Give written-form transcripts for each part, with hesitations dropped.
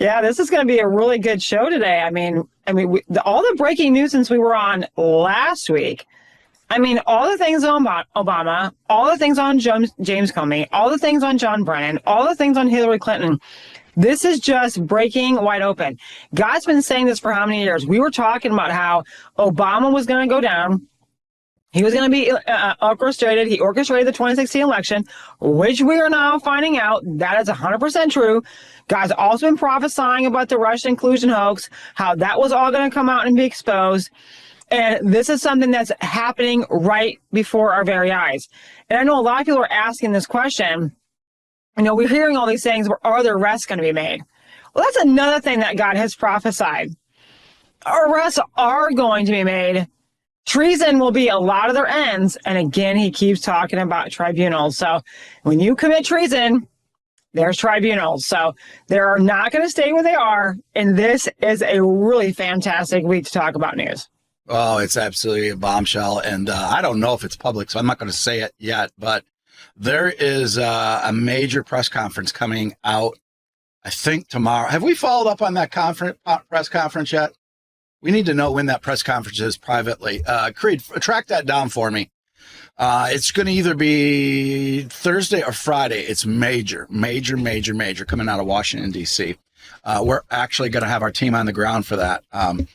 Yeah, this is going to be a really good show today. All the breaking news since we were on last week. All the things on Obama, all the things on James Comey, all the things on John Brennan, all the things on Hillary Clinton. This is just breaking wide open. God's been saying this for how many years? We were talking about how Obama was going to go down. He was going to be orchestrated. He orchestrated the 2016 election, which we are now finding out that is 100% true. God's also been prophesying about the Russian inclusion hoax, how that was all going to come out and be exposed. And this is something that's happening right before our very eyes. And I know a lot of people are asking this question. We're hearing all these things, but are there arrests going to be made? Well, that's another thing that God has prophesied. Arrests are going to be made. Treason will be a lot of their ends. And again, he keeps talking about tribunals. So when you commit treason, there's tribunals. So they're not going to stay where they are. And this is a really fantastic week to talk about news. Oh, it's absolutely a bombshell. And I don't know if it's public, so I'm not going to say it yet. But there is a major press conference coming out, I think, tomorrow. Have we followed up on that press conference yet? We need to know when that press conference is privately. Creed, track that down for me. It's going to either be Thursday or Friday. It's major coming out of Washington, D.C. We're actually going to have our team on the ground for that. And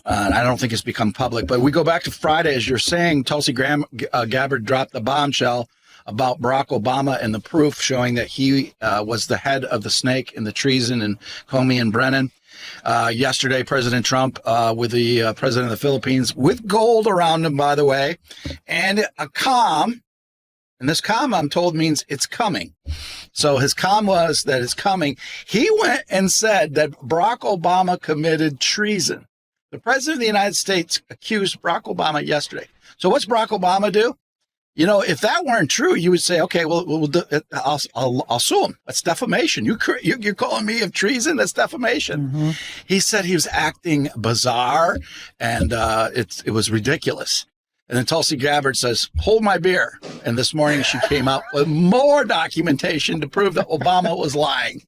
I don't think it's become public. But we go back to Friday, as you're saying, Tulsi Gabbard dropped the bombshell about Barack Obama and the proof showing that he was the head of the snake in the treason and Comey and Brennan. Yesterday, President Trump with the president of the Philippines, with gold around him, by the way, and a calm. And this calm, I'm told, means it's coming. So his calm was that it's coming. He went and said that Barack Obama committed treason. The president of the United States accused Barack Obama yesterday. So what's Barack Obama do? If that weren't true, you would say, okay, well, I'll sue him. That's defamation. You're calling me of treason? That's defamation. Mm-hmm. He said he was acting bizarre, and it was ridiculous. And then Tulsi Gabbard says, hold my beer. And this morning she came out with more documentation to prove that Obama was lying.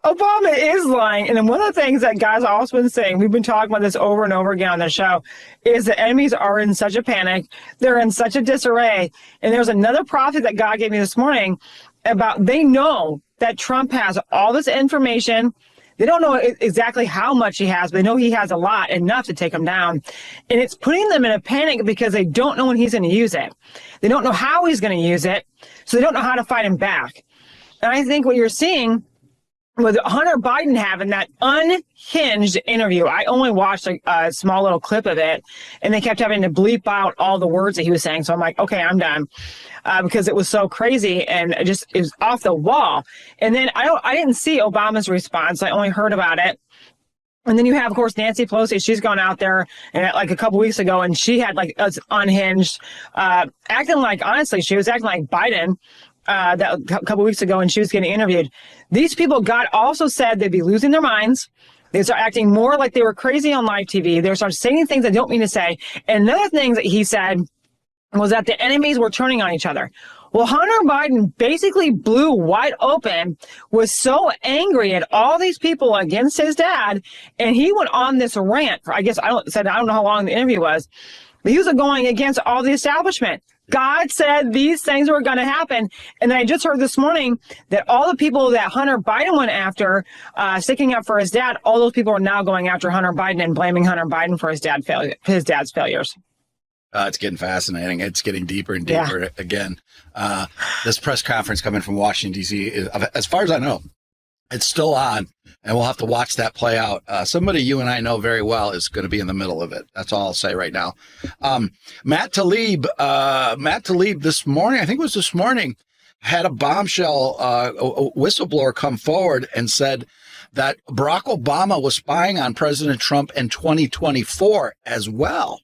Obama is lying. And then one of the things that guys also been saying, we've been talking about this over and over again on the show, is the enemies are in such a panic. They're in such a disarray. And there's another prophecy that God gave me this morning about they know that Trump has all this information. They don't know exactly how much he has, but they know he has a lot, enough to take him down. And it's putting them in a panic because they don't know when he's going to use it. They don't know how he's going to use it, so they don't know how to fight him back. And I think what you're seeing with Hunter Biden having that unhinged interview, I only watched a small little clip of it, and they kept having to bleep out all the words that he was saying. So I'm like, okay, I'm done, because it was so crazy and it was off the wall. And then I didn't see Obama's response. I only heard about it. And then you have, of course, Nancy Pelosi. She's gone out there and like a couple weeks ago, and she had like unhinged, acting like, honestly, she was acting like Biden. That a couple weeks ago, and she was getting interviewed. These people, God also said they'd be losing their minds. They start acting more like they were crazy on live TV. They start saying things they don't mean to say. And another thing that he said was that the enemies were turning on each other. Well, Hunter Biden basically blew wide open, was so angry at all these people against his dad, and he went on this rant. I don't know how long the interview was, but he was going against all the establishment. God said these things were going to happen. And I just heard this morning that all the people that Hunter Biden went after, sticking up for his dad, all those people are now going after Hunter Biden and blaming Hunter Biden for his dad's failures. It's getting fascinating. It's getting deeper and deeper again. This press conference coming from Washington, D.C., as far as I know, it's still on, and we'll have to watch that play out. Somebody you and I know very well is going to be in the middle of it. That's all I'll say right now. Matt Tlaib this morning, I think it was this morning, had a bombshell a whistleblower come forward and said that Barack Obama was spying on President Trump in 2024 as well.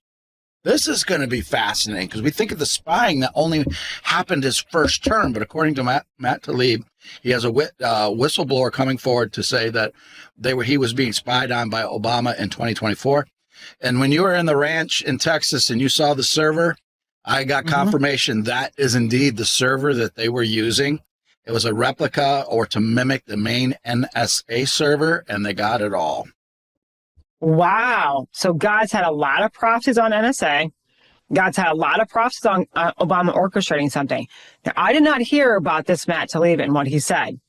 This is going to be fascinating because we think of the spying that only happened his first term. But according to Matt Tlaib, he has a whistleblower coming forward to say that he was being spied on by Obama in 2024. And when you were in the ranch in Texas and you saw the server, I got confirmation that is indeed the server that they were using. it was a replica or to mimic the main NSA server, and they got it all. Wow. So God's had a lot of prophecies on NSA. God's had a lot of prophecies on Obama orchestrating something. Now, I did not hear about this Matt Taibbi and what he said.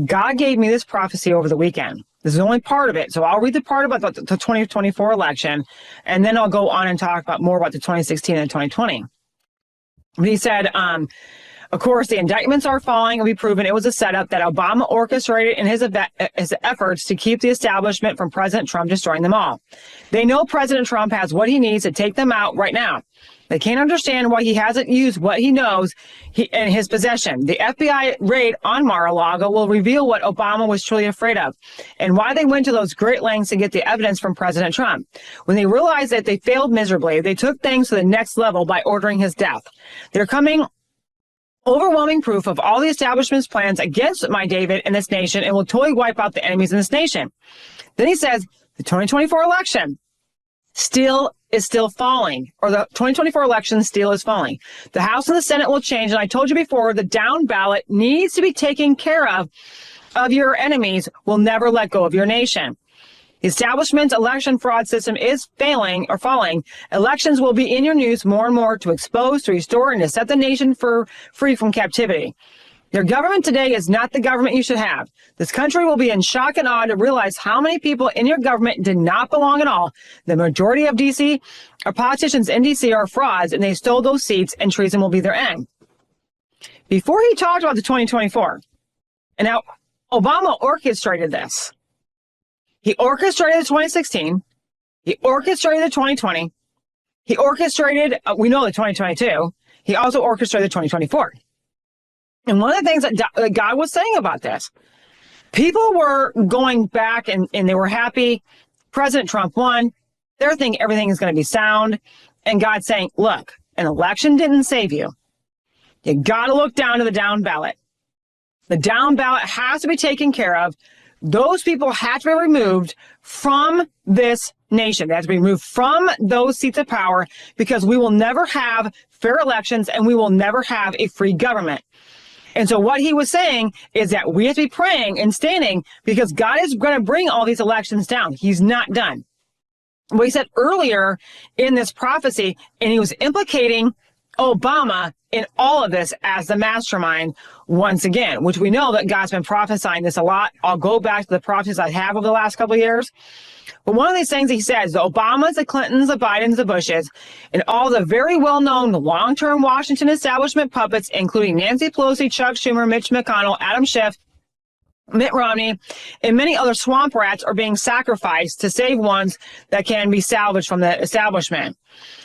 God gave me this prophecy over the weekend. This is only part of it. So I'll read the part about the 2024 election, and then I'll go on and talk about more about the 2016 and 2020. But he said, of course, the indictments are falling and be proven it was a setup that Obama orchestrated in his efforts to keep the establishment from President Trump destroying them all. They know President Trump has what he needs to take them out right now. They can't understand why he hasn't used what he knows in his possession. The FBI raid on Mar-a-Lago will reveal what Obama was truly afraid of and why they went to those great lengths to get the evidence from President Trump. When they realized that they failed miserably, they took things to the next level by ordering his death. They're coming overwhelming proof of all the establishment's plans against my David and this nation and will totally wipe out the enemies in this nation. Then he says the 2024 election is still falling, or the 2024 election still is falling. The House and the Senate will change, and I told you before, the down ballot needs to be taken care of your enemies will never let go of your nation. The establishment's election fraud system is failing or falling. Elections will be in your news more and more to expose, to restore, and to set the nation free from captivity. Your government today is not the government you should have. This country will be in shock and awe to realize how many people in your government did not belong at all. The majority of D.C. or politicians in D.C. are frauds, and they stole those seats, and treason will be their end. Before he talked about the 2024, and now Obama orchestrated this. He orchestrated the 2016. He orchestrated the 2020. He orchestrated, we know, the 2022. He also orchestrated the 2024. And one of the things that God was saying about this, people were going back and they were happy. President Trump won. They're thinking everything is going to be sound. And God's saying, look, an election didn't save you. You got to look down to the down ballot. The down ballot has to be taken care of. Those people have to be removed from this nation. They have to be removed from those seats of power because we will never have fair elections and we will never have a free government. And so what he was saying is that we have to be praying and standing because God is going to bring all these elections down. He's not done. What he said earlier in this prophecy, and he was implicating Obama in all of this as the mastermind once again, which we know that God's been prophesying this a lot. I'll go back to the prophecies I have over the last couple of years. But one of these things he says, the Obamas, the Clintons, the Bidens, the Bushes, and all the very well-known long-term Washington establishment puppets, including Nancy Pelosi, Chuck Schumer, Mitch McConnell, Adam Schiff, Mitt Romney, and many other swamp rats are being sacrificed to save ones that can be salvaged from the establishment.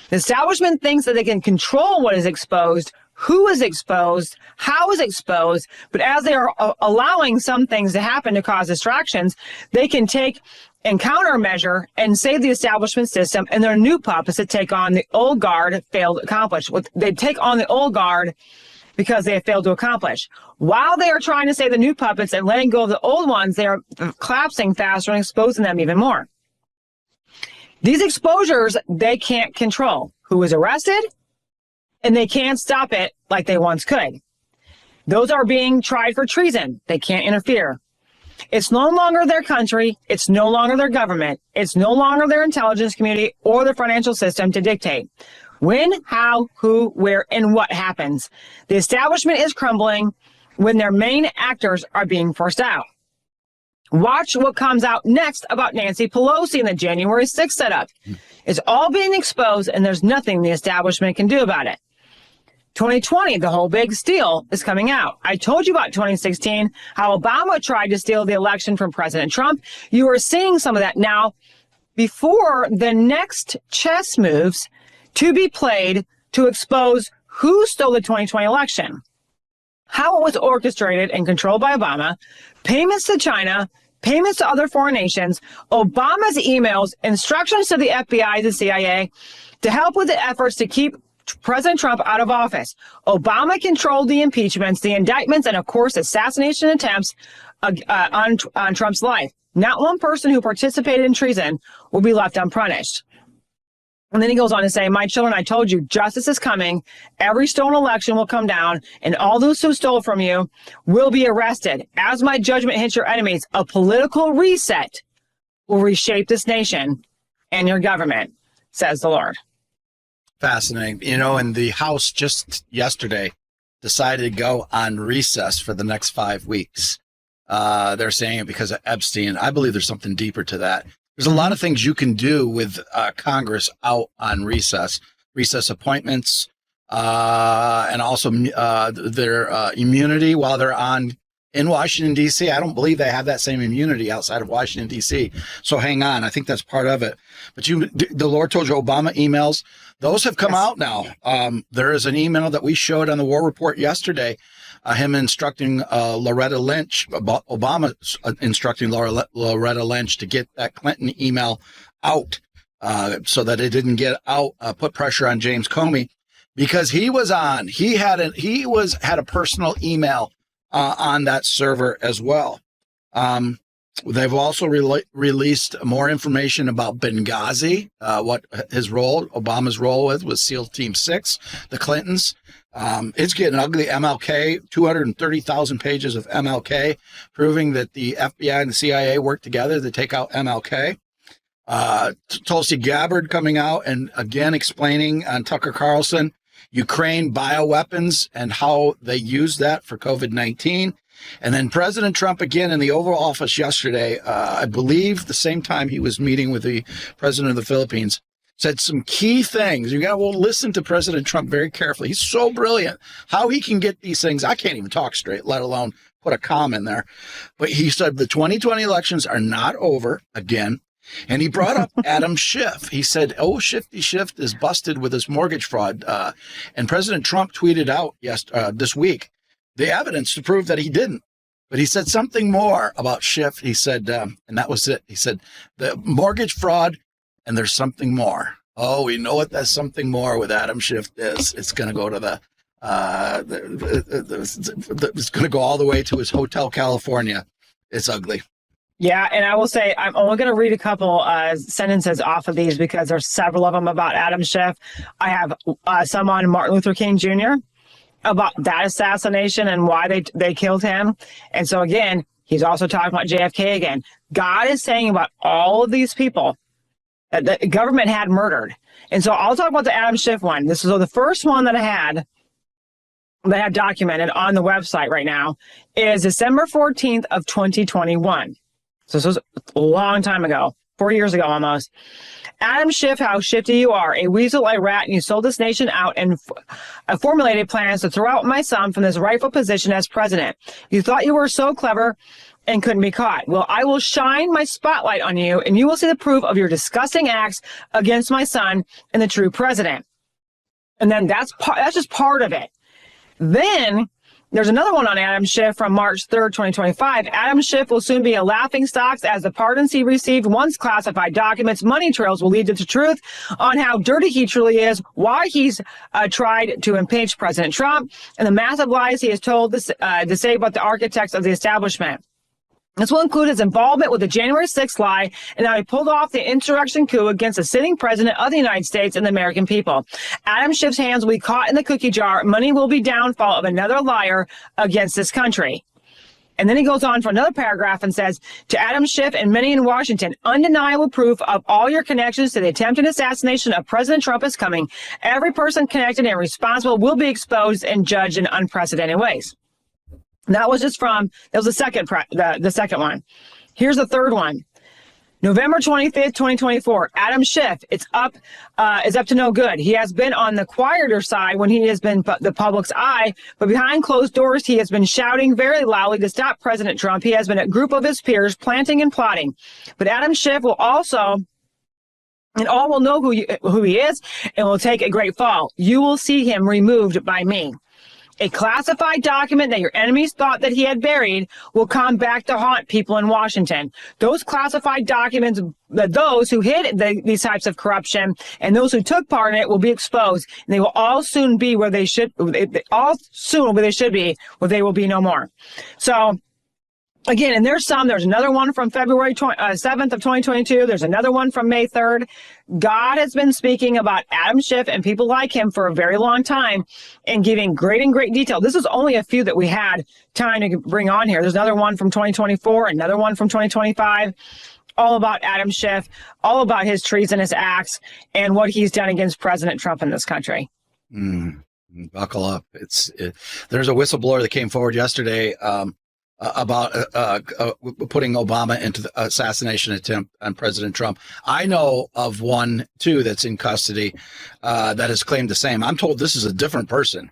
The establishment thinks that they can control what is exposed, who is exposed, how is exposed, but as they are allowing some things to happen to cause distractions, they can take and countermeasure and save the establishment system, and their new puppets that take on the old guard failed to accomplish. They take on the old guard because they have failed to accomplish. While they are trying to save the new puppets and letting go of the old ones, they are collapsing faster and exposing them even more. These exposures, they can't control who is arrested, and they can't stop it like they once could. Those are being tried for treason. They can't interfere. It's no longer their country. It's no longer their government. It's no longer their intelligence community or the financial system to dictate when, how, who, where, and what happens. The establishment is crumbling when their main actors are being forced out. Watch what comes out next about Nancy Pelosi and the January 6th setup. It's all being exposed, and there's nothing the establishment can do about it. 2020, the whole big steal is coming out. I told you about 2016, how Obama tried to steal the election from President Trump. You are seeing some of that now before the next chess moves to be played to expose who stole the 2020 election, how it was orchestrated and controlled by Obama, payments to China, payments to other foreign nations, Obama's emails, instructions to the FBI, the CIA, to help with the efforts to keep President Trump out of office. Obama controlled the impeachments, the indictments, and of course, assassination attempts on Trump's life. Not one person who participated in treason will be left unpunished. And then he goes on to say, my children, I told you, justice is coming. Every stolen election will come down, and all those who stole from you will be arrested. As my judgment hits your enemies, a political reset will reshape this nation and your government, says the Lord. Fascinating. You know, and the House just yesterday decided to go on recess for the next 5 weeks. They're saying it because of Epstein. I believe there's something deeper to that. There's a lot of things you can do with Congress out on recess appointments, and also their immunity while they're in Washington, D.C. I don't believe they have that same immunity outside of Washington, D.C. So hang on. I think that's part of it. But the Lord told you Obama emails. Those have come out now. There is an email that we showed on the War Report yesterday, him instructing Loretta Lynch, Obama instructing Loretta Lynch to get that Clinton email out so that it didn't get out, put pressure on James Comey, because he had a personal email on that server as well. They've also released more information about Benghazi, what Obama's role was SEAL Team 6, the Clintons. It's getting ugly. MLK, 230,000 pages of MLK, proving that the FBI and the CIA worked together to take out MLK. Tulsi Gabbard coming out and again explaining on Tucker Carlson, Ukraine bioweapons and how they use that for COVID-19. And then President Trump again in the Oval Office yesterday, I believe the same time he was meeting with the president of the Philippines, said some key things. You got to listen to President Trump very carefully. He's so brilliant. How he can get these things, I can't even talk straight, let alone put a comma in there. But he said the 2020 elections are not over again. And he brought up Adam Schiff. He said, Shifty Schiff is busted with his mortgage fraud. And President Trump tweeted out this week the evidence to prove that he didn't. But he said something more about Schiff. He said, and that was it. He said, the mortgage fraud, and there's something more. Oh, we know what that something more with Adam Schiff is. It's going to go to it's going to go all the way to his Hotel California. It's ugly. Yeah, and I will say I'm only going to read a couple sentences off of these because there's several of them about Adam Schiff. I have some on Martin Luther King Jr. about that assassination and why they killed him. And so again, he's also talking about JFK again. God is saying about all of these people that the government had murdered. And so I'll talk about the Adam Schiff one. This is the first one that I had documented on the website right now is December 14th of 2021. So this was a long time ago, 4 years ago almost. Adam Schiff, how shifty you are, a weasel, a rat, and you sold this nation out and formulated plans to throw out my son from this rightful position as president. You thought you were so clever and couldn't be caught. Well, I will shine my spotlight on you, and you will see the proof of your disgusting acts against my son and the true president. And then that's just part of it. Then there's another one on Adam Schiff from March 3rd, 2025. Adam Schiff will soon be a laughingstock as the pardons he received once classified documents. Money trails will lead to the truth on how dirty he truly is, why he's tried to impeach President Trump, and the massive lies he has told to say about the architects of the establishment. This will include his involvement with the January 6th lie and how he pulled off the insurrection coup against the sitting president of the United States and the American people. Adam Schiff's hands will be caught in the cookie jar. Money will be downfall of another liar against this country. And then he goes on for another paragraph and says, to Adam Schiff and many in Washington, undeniable proof of all your connections to the attempted assassination of President Trump is coming. Every person connected and responsible will be exposed and judged in unprecedented ways. That was the second one. Here's the third one. November 25th, 2024, Adam Schiff, is up to no good. He has been on the quieter side when he has been the public's eye, but behind closed doors, he has been shouting very loudly to stop President Trump. He has been a group of his peers planting and plotting. But Adam Schiff will also, and all will know who he is, and will take a great fall. You will see him removed by me. A classified document that your enemies thought that he had buried will come back to haunt people in Washington. Those classified documents, those who hid these types of corruption and those who took part in it will be exposed. And they will all soon be where they should be, where they will be no more. So Again, and there's another one from February 7th of 2022. There's another one from May 3rd. God has been speaking about Adam Schiff and people like him for a very long time and giving great detail. This is only a few that we had time to bring on here. There's another one from 2024, another one from 2025, all about Adam Schiff, all about his treasonous acts and what he's done against President Trump in this country. Buckle up. There's a whistleblower that came forward yesterday, about putting Obama into the assassination attempt on President Trump. I know of one, too, that's in custody that has claimed the same. I'm told this is a different person.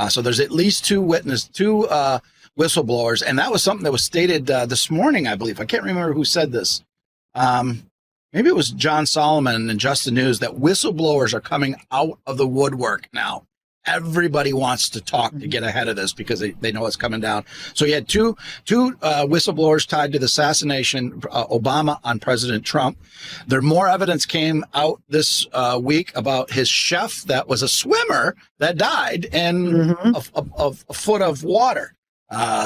So there's at least two whistleblowers. And that was something that was stated this morning, I believe. I can't remember who said this. Maybe it was John Solomon in Just the News, that whistleblowers are coming out of the woodwork now. Everybody wants to talk to get ahead of this because they know it's coming down. So you had two whistleblowers tied to the assassination Obama on President Trump. More evidence came out this week about his chef that was a swimmer that died in a foot of water.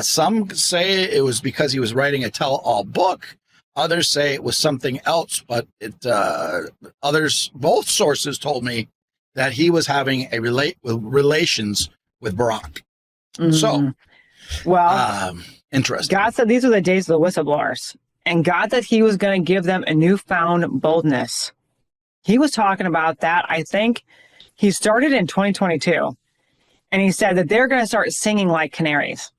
Some say it was because he was writing a tell-all book. Others say it was something else, but both sources told me that he was having relations with Barack. So, well, interesting. God said these are the days of the whistleblowers, and God said he was going to give them a newfound boldness. He was talking about that. I think he started in 2022, and he said that they're going to start singing like canaries.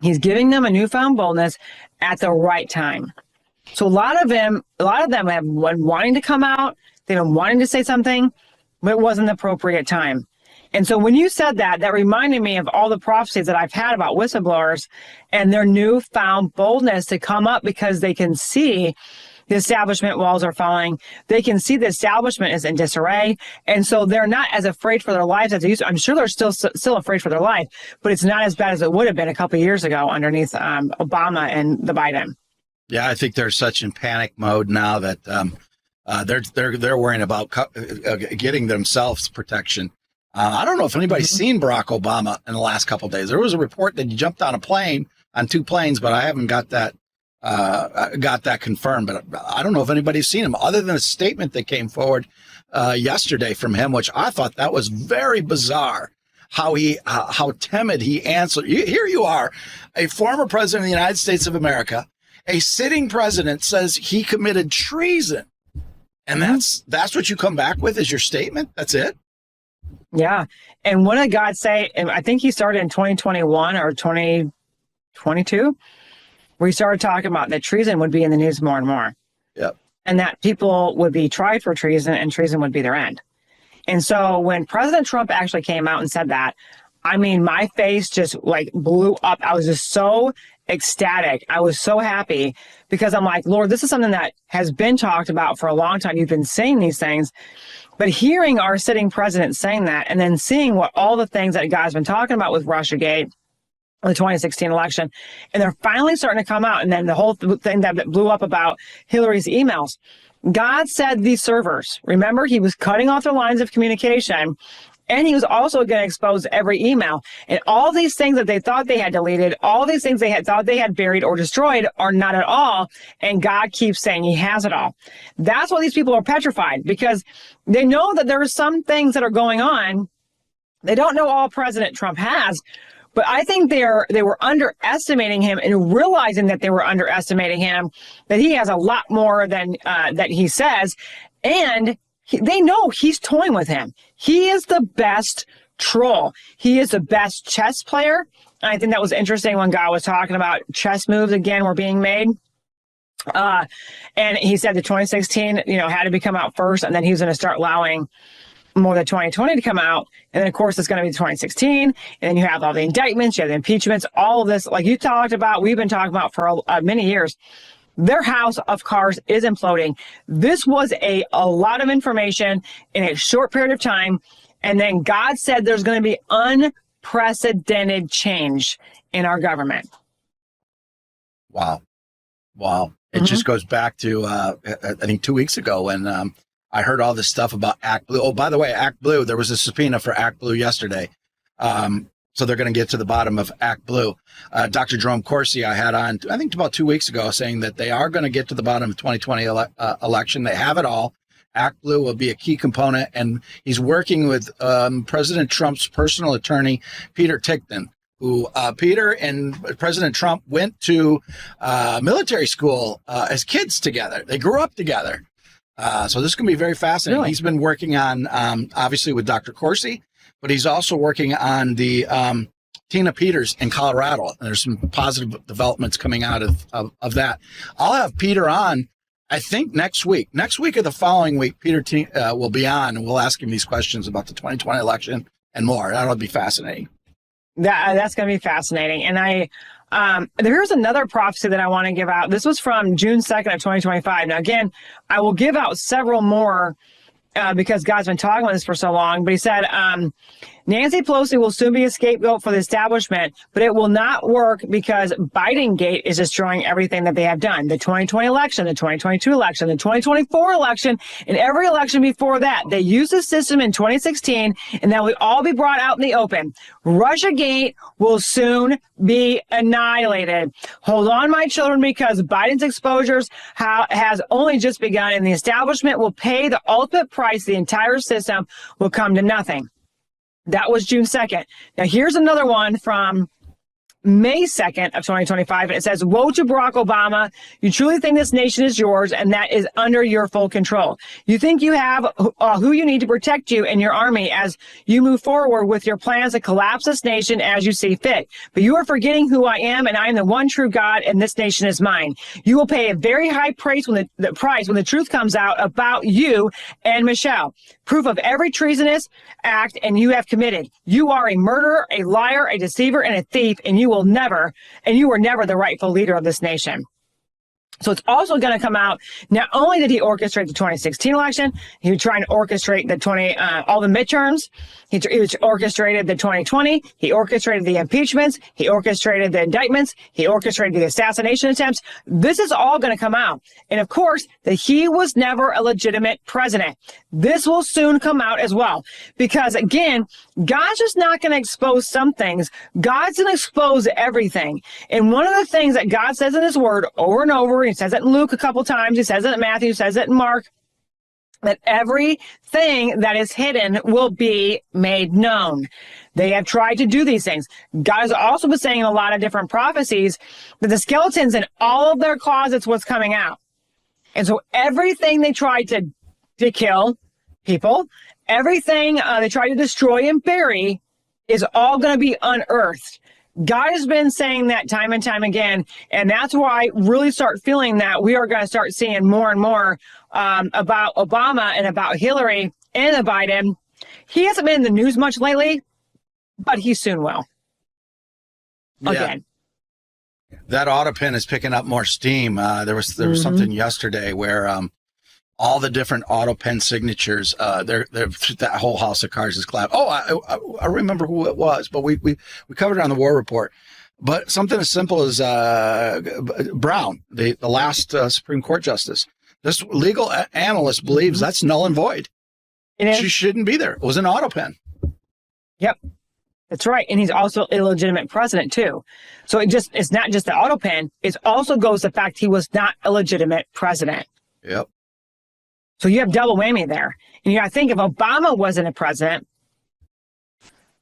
He's giving them a newfound boldness at the right time. So a lot of them have been wanting to come out. They've been wanting to say something, but it wasn't the appropriate time. And so when you said that reminded me of all the prophecies that I've had about whistleblowers and their newfound boldness to come up because they can see the establishment walls are falling. They can see the establishment is in disarray. And so they're not as afraid for their lives as they used to. I'm sure they're still afraid for their life, but it's not as bad as it would have been a couple of years ago underneath Obama and the Biden. Yeah, I think they're such in panic mode now that they're worrying about getting themselves protection. I don't know if anybody's seen Barack Obama in the last couple of days. There was a report that he jumped on two planes, but I haven't got that confirmed. But I don't know if anybody's seen him other than a statement that came forward yesterday from him, which I thought that was very bizarre. How timid he answered. Here you are, a former president of the United States of America. A sitting president says he committed treason. And that's what you come back with as your statement? That's it? Yeah. And what did God say? And I think he started in 2021 or 2022, where he started talking about that treason would be in the news more and more. Yep. And that people would be tried for treason and treason would be their end. And so when President Trump actually came out and said that, I mean, my face just blew up. I was just so ecstatic. I was so happy because I'm like, Lord, this is something that has been talked about for a long time. You've been saying these things, but hearing our sitting president saying that and then seeing what all the things that God's been talking about with Russiagate, the 2016 election, and they're finally starting to come out. And then the whole thing that blew up about Hillary's emails. God said these servers, remember, he was cutting off their lines of communication. And he was also going to expose every email. And all these things that they thought they had deleted, all these things they had thought they had buried or destroyed are not at all. And God keeps saying he has it all. That's why these people are petrified, because they know that there are some things that are going on. They don't know all President Trump has. But I think they were underestimating him and realizing that they were underestimating him, that he has a lot more than that he says. And they know he's toying with him. He is the best troll. He is the best chess player. And I think that was interesting when God was talking about chess moves again were being made. And he said the 2016, had to be come out first, and then he was going to start allowing more than 2020 to come out. And then, of course, it's going to be 2016. And then you have all the indictments, you have the impeachments, all of this, like you talked about, we've been talking about for many years. Their house of cards is imploding. This was a lot of information in a short period of time. And then God said there's going to be unprecedented change in our government. Wow. It just goes back to, I think 2 weeks ago when I heard all this stuff about Act Blue. Oh, by the way, Act Blue, there was a subpoena for Act Blue yesterday. So they're going to get to the bottom of Act Blue. Dr. Jerome Corsi, I had on, I think about 2 weeks ago, saying that they are going to get to the bottom of the 2020 election. They have it all. Act Blue will be a key component. And he's working with President Trump's personal attorney, Peter Tickton, who Peter and President Trump went to military school as kids together. They grew up together. So this is going to be very fascinating. Really? He's been working on, obviously, with Dr. Corsi, but he's also working on the Tina Peters in Colorado. And there's some positive developments coming out of that. I'll have Peter on, I think, next week. Next week or the following week, Peter will be on, and we'll ask him these questions about the 2020 election and more. That'll be fascinating. That's going to be fascinating. And here's another prophecy that I want to give out. This was from June 2nd of 2025. Now, again, I will give out several more because God's been talking about this for so long. But he said, Nancy Pelosi will soon be a scapegoat for the establishment, but it will not work because Bidengate is destroying everything that they have done. The 2020 election, the 2022 election, the 2024 election, and every election before that. They used the system in 2016, and that will all be brought out in the open. Russiagate will soon be annihilated. Hold on, my children, because Biden's exposures has only just begun, and the establishment will pay the ultimate price. The entire system will come to nothing. That was June 2nd. Now, here's another one from May 2nd of 2025. And it says, woe to Barack Obama. You truly think this nation is yours and that is under your full control. You think you have who you need to protect you and your army as you move forward with your plans to collapse this nation as you see fit. But you are forgetting who I am, and I am the one true God, and this nation is mine. You will pay a very high price when the truth comes out about you and Michelle. Proof of every treasonous act and you have committed. You are a murderer, a liar, a deceiver, and a thief, and you were never the rightful leader of this nation. So it's also going to come out. Not only did he orchestrate the 2016 election, he was trying to orchestrate the all the midterms. He orchestrated the 2020. He orchestrated the impeachments. He orchestrated the indictments. He orchestrated the assassination attempts. This is all going to come out. And of course, that he was never a legitimate president. This will soon come out as well. Because again, God's just not going to expose some things. God's going to expose everything. And one of the things that God says in his word over and over, he says it in Luke a couple times, he says it in Matthew, he says it in Mark, that everything that is hidden will be made known. They have tried to do these things. God has also been saying in a lot of different prophecies that the skeletons in all of their closets was coming out. And so everything they tried to kill people, everything they tried to destroy and bury is all going to be unearthed. God has been saying that time and time again, and that's why I really start feeling that we are going to start seeing more and more about Obama and about Hillary and the Biden. He hasn't been in the news much lately, but he soon will. Again. Yeah. That Autopin is picking up more steam. There was something yesterday where all the different Autopin signatures, that whole house of cards is collapsed. Oh, I remember who it was, but we covered it on the War Report. But something as simple as Brown, the last Supreme Court justice. This legal analyst believes that's null and void. She shouldn't be there. It was an Autopin. Yep. That's right. And he's also an illegitimate president, too. So it's not just the Autopin. It also goes to the fact he was not a legitimate president. Yep. So you have double whammy there. And you got to think if Obama wasn't a president,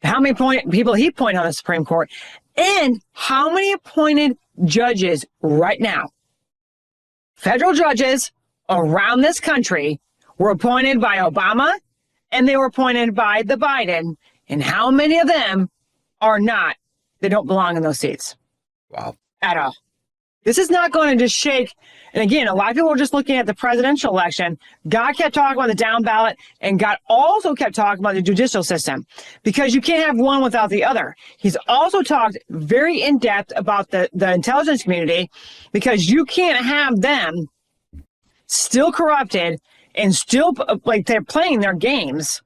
how many people he appointed on the Supreme Court, and how many appointed judges right now, federal judges around this country, were appointed by Obama and they were appointed by the Biden, and how many of them they don't belong in those seats. Wow. At all. This is not going to just shake. And again, a lot of people are just looking at the presidential election. God kept talking about the down ballot, and God also kept talking about the judicial system, because you can't have one without the other. He's also talked very in depth about the intelligence community, because you can't have them still corrupted and still like they're playing their games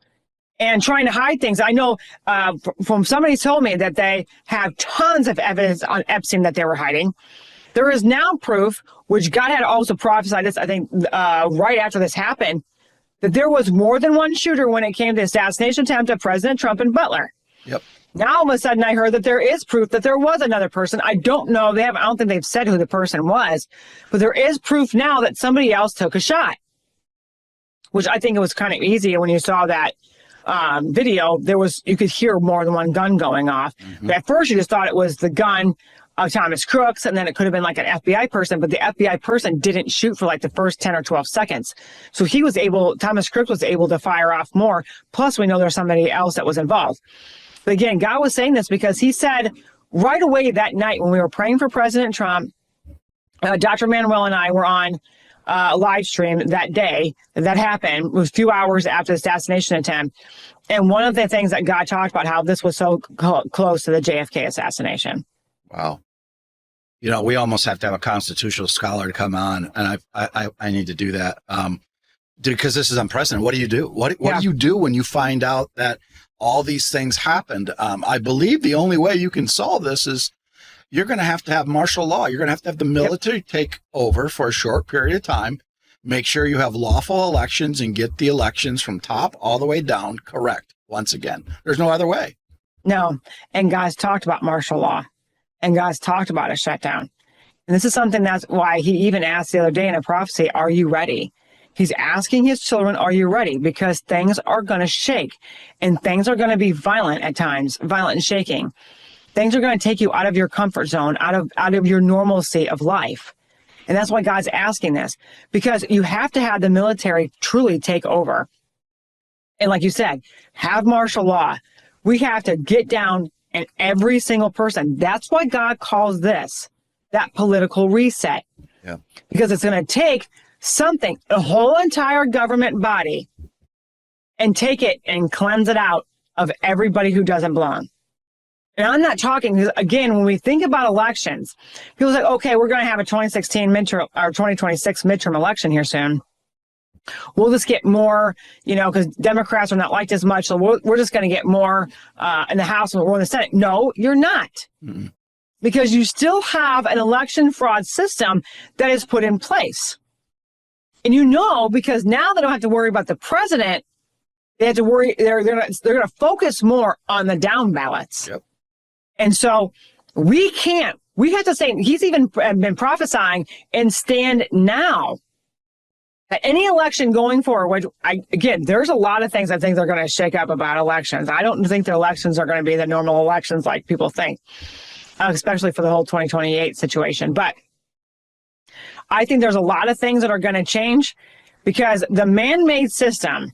and trying to hide things. I know from somebody told me that they have tons of evidence on Epstein that they were hiding. There is now proof, which God had also prophesied this, I think, right after this happened, that there was more than one shooter when it came to the assassination attempt of President Trump and Butler. Yep. Now all of a sudden I heard that there is proof that there was another person. I don't know. I don't think they've said who the person was, but there is proof now that somebody else took a shot, which I think it was kind of easy when you saw that video. You could hear more than one gun going off. Mm-hmm. But at first you just thought it was the gun of Thomas Crooks, and then it could have been like an FBI person, but the FBI person didn't shoot for like the first 10 or 12 seconds. So Thomas Crooks was able to fire off more. Plus we know there's somebody else that was involved. But again, God was saying this because he said right away that night when we were praying for President Trump, Dr. Manuel and I were on a live stream that day that happened. It was a few hours after the assassination attempt. And one of the things that God talked about, how this was so close to the JFK assassination. Wow. You know, we almost have to have a constitutional scholar to come on, and I need to do that. Because this is unprecedented. What do you do? What do you do when you find out that all these things happened? I believe the only way you can solve this is you're going to have martial law. You're going to have the military take over for a short period of time, make sure you have lawful elections and get the elections from top all the way down correct. Once again, there's no other way. No. And God's talked about martial law, and God's talked about a shutdown. And this is something that's why he even asked the other day in a prophecy, are you ready? He's asking his children, are you ready? Because things are going to shake, and things are going to be violent at times, violent and shaking. Things are going to take you out of your comfort zone, out of your normalcy of life. And that's why God's asking this, because you have to have the military truly take over. And like you said, have martial law. We have to get down and every single person. That's why God calls this that political reset. Yeah. Because it's going to take something, a whole entire government body, and take it and cleanse it out of everybody who doesn't belong. And I'm not talking, because again, when we think about elections, people say, okay, we're going to have a 2016 midterm or 2026 midterm election here soon. We'll just get more, because Democrats are not liked as much. So we're just going to get more in the House or in the Senate. No, you're not. Mm-hmm. Because you still have an election fraud system that is put in place. And because now they don't have to worry about the president, they have to worry, they're going to focus more on the down ballots. Yep. And so we have to say, he's even been prophesying and stand now that any election going forward, there's a lot of things I think they're going to shake up about elections. I don't think the elections are going to be the normal elections like people think, especially for the whole 2028 situation. But I think there's a lot of things that are going to change because the man-made system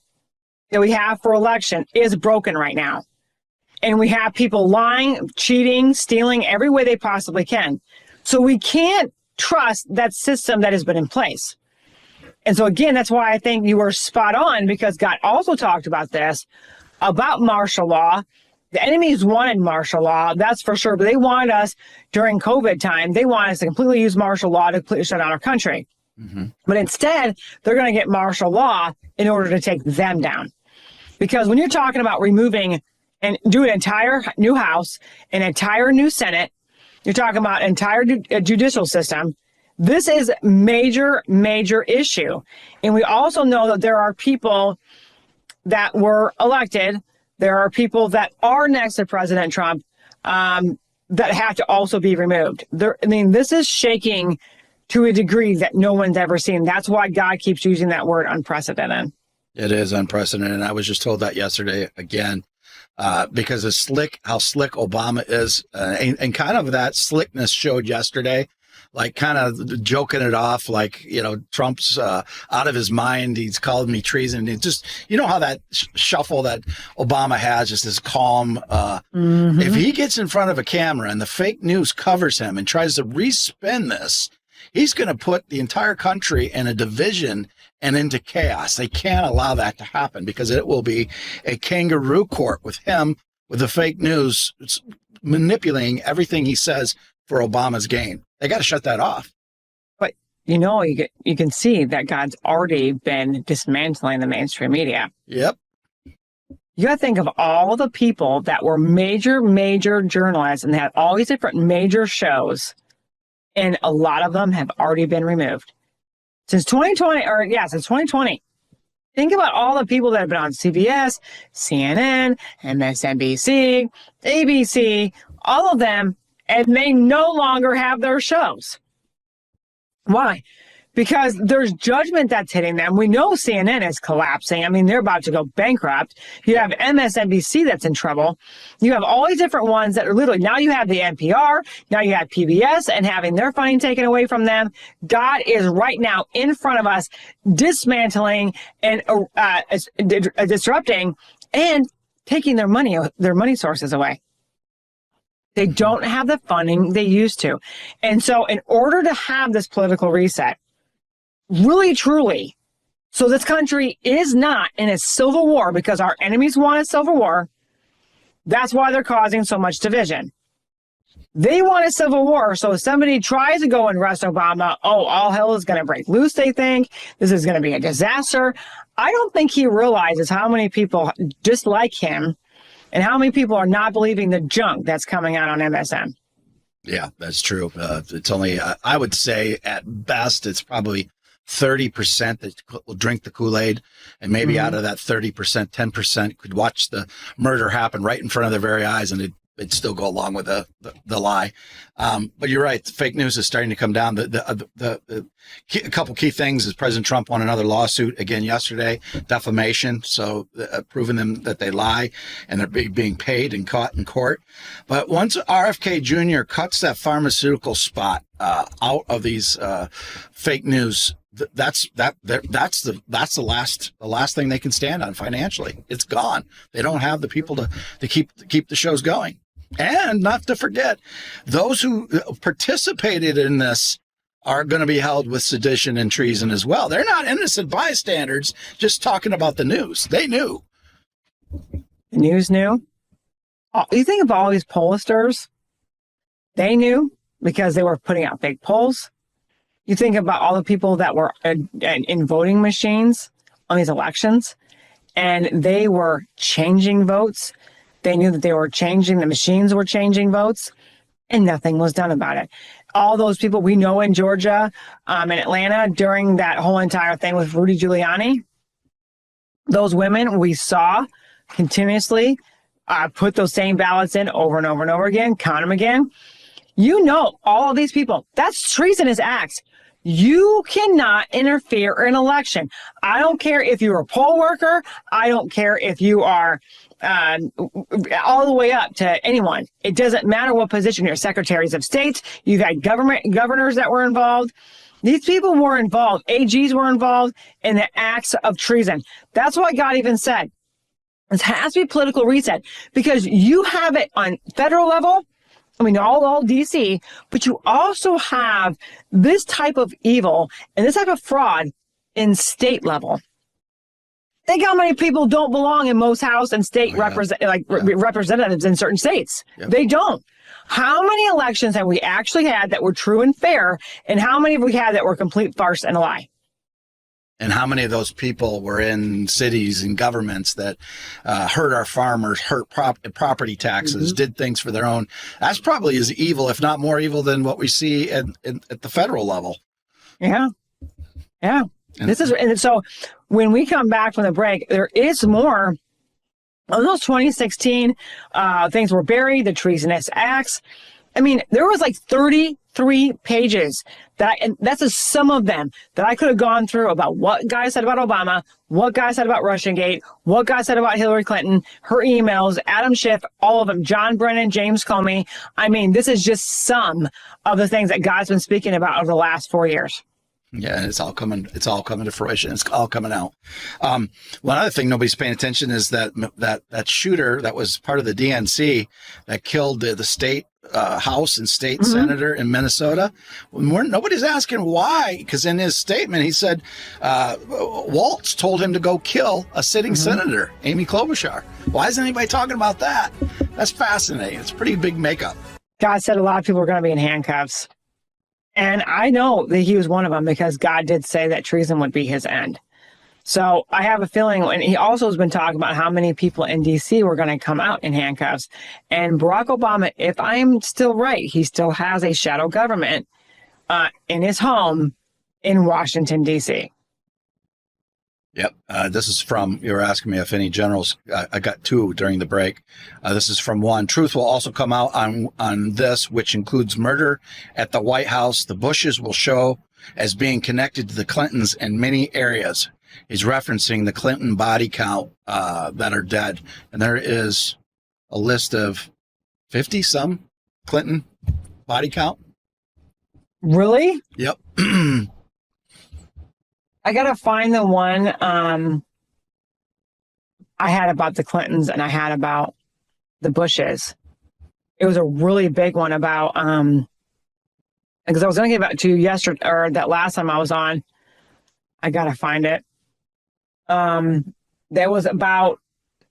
that we have for election is broken right now. And we have people lying, cheating, stealing every way they possibly can. So we can't trust that system that has been in place. And so, again, that's why I think you were spot on, because God also talked about this, about martial law. The enemies wanted martial law, that's for sure. But they wanted us during COVID time. They want us to completely use martial law to completely shut down our country. Mm-hmm. But instead, they're going to get martial law in order to take them down. Because when you're talking about removing and do an entire new House, an entire new Senate, you're talking about an entire judicial system. This is major, major issue. And we also know that there are people that were elected. There are people that are next to President Trump that have to also be removed. This is shaking to a degree that no one's ever seen. That's why God keeps using that word unprecedented. It is unprecedented. I was just told that yesterday again. Because of how slick Obama is, and kind of that slickness showed yesterday, like kind of joking it off, like, Trump's out of his mind. He's called me treason. It just, how that shuffle that Obama has, just this calm. Mm-hmm. If he gets in front of a camera and the fake news covers him and tries to respin this, he's going to put the entire country in a division and into chaos. They can't allow that to happen because it will be a kangaroo court with him, with the fake news manipulating everything he says for Obama's gain. They got to shut that off. But, you can see that God's already been dismantling the mainstream media. Yep. You got to think of all the people that were major, major journalists and they had all these different major shows, and a lot of them have already been removed. Since 2020. Think about all the people that have been on CBS, CNN, MSNBC, ABC, all of them, and they no longer have their shows. Why? Because there's judgment that's hitting them. We know CNN is collapsing. I mean, they're about to go bankrupt. You have MSNBC that's in trouble. You have all these different ones that are literally, now you have the NPR, now you have PBS and having their funding taken away from them. God is right now in front of us, dismantling and disrupting and taking their money sources away. They don't have the funding they used to. And so in order to have this political reset, really, truly, so this country is not in a civil war because our enemies want a civil war. That's why they're causing so much division. They want a civil war, so if somebody tries to go and arrest Obama, all hell is going to break loose, they think. This is going to be a disaster. I don't think he realizes how many people dislike him and how many people are not believing the junk that's coming out on MSN. Yeah, that's true. It's only, I would say at best, it's probably 30% that will drink the Kool-Aid, and maybe out of that 30%, 10% could watch the murder happen right in front of their very eyes, and they'd still go along with the lie. But you're right. Fake news is starting to come down. A couple key things is President Trump won another lawsuit again yesterday, defamation. So proving them that they lie and they're being paid and caught in court. But once RFK Jr. cuts that pharmaceutical spot out of these fake news, that's the last thing they can stand on financially. It's gone. They don't have the people to keep the shows going. And not to forget, those who participated in this are going to be held with sedition and treason as well. They're not innocent bystanders just talking about the news. They knew. The news knew. You think of all these pollsters, they knew because they were putting out fake polls. You think about all the people that were in voting machines on these elections, and they were changing votes. They knew that they were changing, the machines were changing votes, and nothing was done about it. All those people we know in Georgia, in Atlanta, during that whole entire thing with Rudy Giuliani, those women we saw continuously put those same ballots in over and over and over again, count them again. You know, all of these people, that's treasonous acts. You cannot interfere in an election. I don't care if you're a poll worker. I don't care if you are all the way up to anyone. It doesn't matter what position you're. Secretaries of states, you've had governors that were involved. These people were involved. AGs were involved in the acts of treason. That's why God even said, this has to be political reset, because you have it on federal level. I mean, all DC, but you also have this type of evil and this type of fraud in state level. Think how many people don't belong in most House and state representatives in certain states. Yep. They don't. How many elections have we actually had that were true and fair, and how many have we had that were complete farce and a lie? And how many of those people were in cities and governments that hurt our farmers, hurt property taxes, did things for their own? That's probably as evil, if not more evil, than what we see at the federal level. Yeah. Yeah. And so when we come back from the break, there is more of those 2016 things were buried, the treasonous acts. I mean, there was like 33 pages and that's just some of them that I could have gone through about what guy said about Obama, what guy said about Russiagate, what guy said about Hillary Clinton, her emails, Adam Schiff, all of them, John Brennan, James Comey. I mean, this is just some of the things that God's been speaking about over the last 4 years. Yeah, it's all coming to fruition. It's all coming out. One other thing nobody's paying attention is that shooter that was part of the DNC that killed the state House and state senator in Minnesota. Nobody's asking why, because in his statement he said Waltz told him to go kill a sitting senator, Amy Klobuchar. Why isn't anybody talking about that? That's fascinating. It's a pretty big makeup. God said a lot of people are going to be in handcuffs. And I know that he was one of them, because God did say that treason would be his end. So I have a feeling, and he also has been talking about how many people in D.C. were going to come out in handcuffs. And Barack Obama, if I'm still right, he still has a shadow government in his home in Washington, D.C. Yep. This is from, you were asking me if any generals, I got two during the break. This is from one. Truth will also come out on this, which includes murder at the White House. The Bushes will show as being connected to the Clintons in many areas. He's referencing the Clinton body count that are dead. And there is a list of 50 some Clinton body count. Really? Yep. I gotta find the one I had about the Clintons and I had about the Bushes. It was a really big one about because I was gonna give it to you yesterday or that last time I was on. I gotta find it. That was about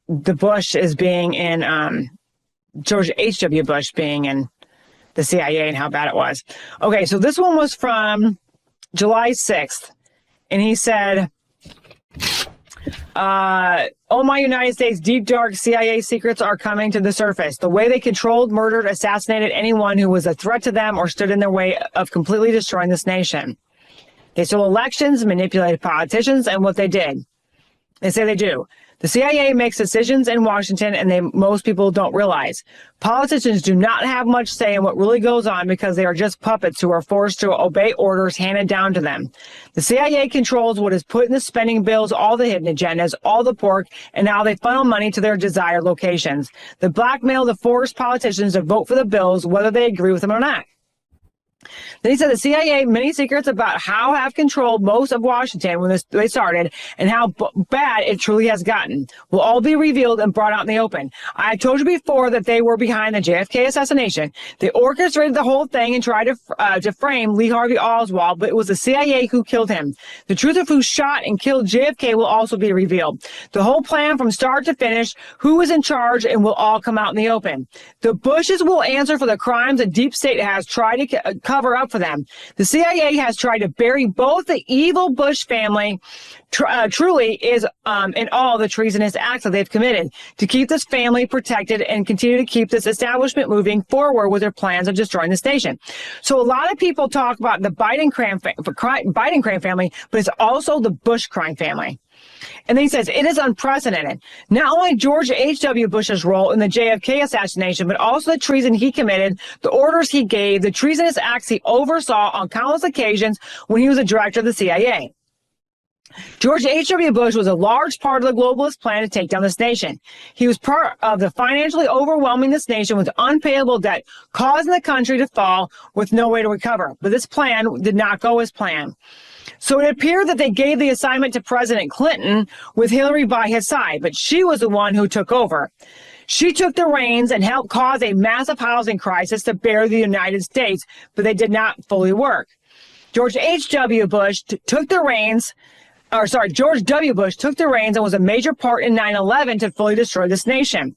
the Bush as being in George H.W. Bush being in the CIA and how bad it was. Okay, so this one was from July 6th. And he said, oh, my United States, deep, dark CIA secrets are coming to the surface. The way they controlled, murdered, assassinated anyone who was a threat to them or stood in their way of completely destroying this nation. They stole elections, manipulated politicians, and what they did. They say they do. The CIA makes decisions in Washington, and most people don't realize. Politicians do not have much say in what really goes on because they are just puppets who are forced to obey orders handed down to them. The CIA controls what is put in the spending bills, all the hidden agendas, all the pork, and how they funnel money to their desired locations. They blackmail the forced politicians to vote for the bills, whether they agree with them or not. Then he said the CIA many secrets about how have controlled most of Washington when they started and how bad it truly has gotten will all be revealed and brought out in the open. I told you before that they were behind the JFK assassination. They orchestrated the whole thing and tried to frame Lee Harvey Oswald, but it was the CIA who killed him. The truth of who shot and killed JFK will also be revealed. The whole plan from start to finish, who was in charge, and will all come out in the open. The Bushes will answer for the crimes the deep state has tried to cover up for them. The CIA has tried to bury both the evil Bush family truly is in all the treasonous acts that they've committed to keep this family protected and continue to keep this establishment moving forward with their plans of destroying this nation. So a lot of people talk about the Biden crime family, but it's also the Bush crime family. And then he says, it is unprecedented. Not only George H.W. Bush's role in the JFK assassination, but also the treason he committed, the orders he gave, the treasonous acts he oversaw on countless occasions when he was a director of the CIA. George H.W. Bush was a large part of the globalist plan to take down this nation. He was part of the financially overwhelming this nation with unpayable debt, causing the country to fall with no way to recover. But this plan did not go as planned. So it appeared that they gave the assignment to President Clinton with Hillary by his side, but she was the one who took over. She took the reins and helped cause a massive housing crisis to bury the United States, but they did not fully work. George W. Bush took the reins and was a major part in 9/11 to fully destroy this nation.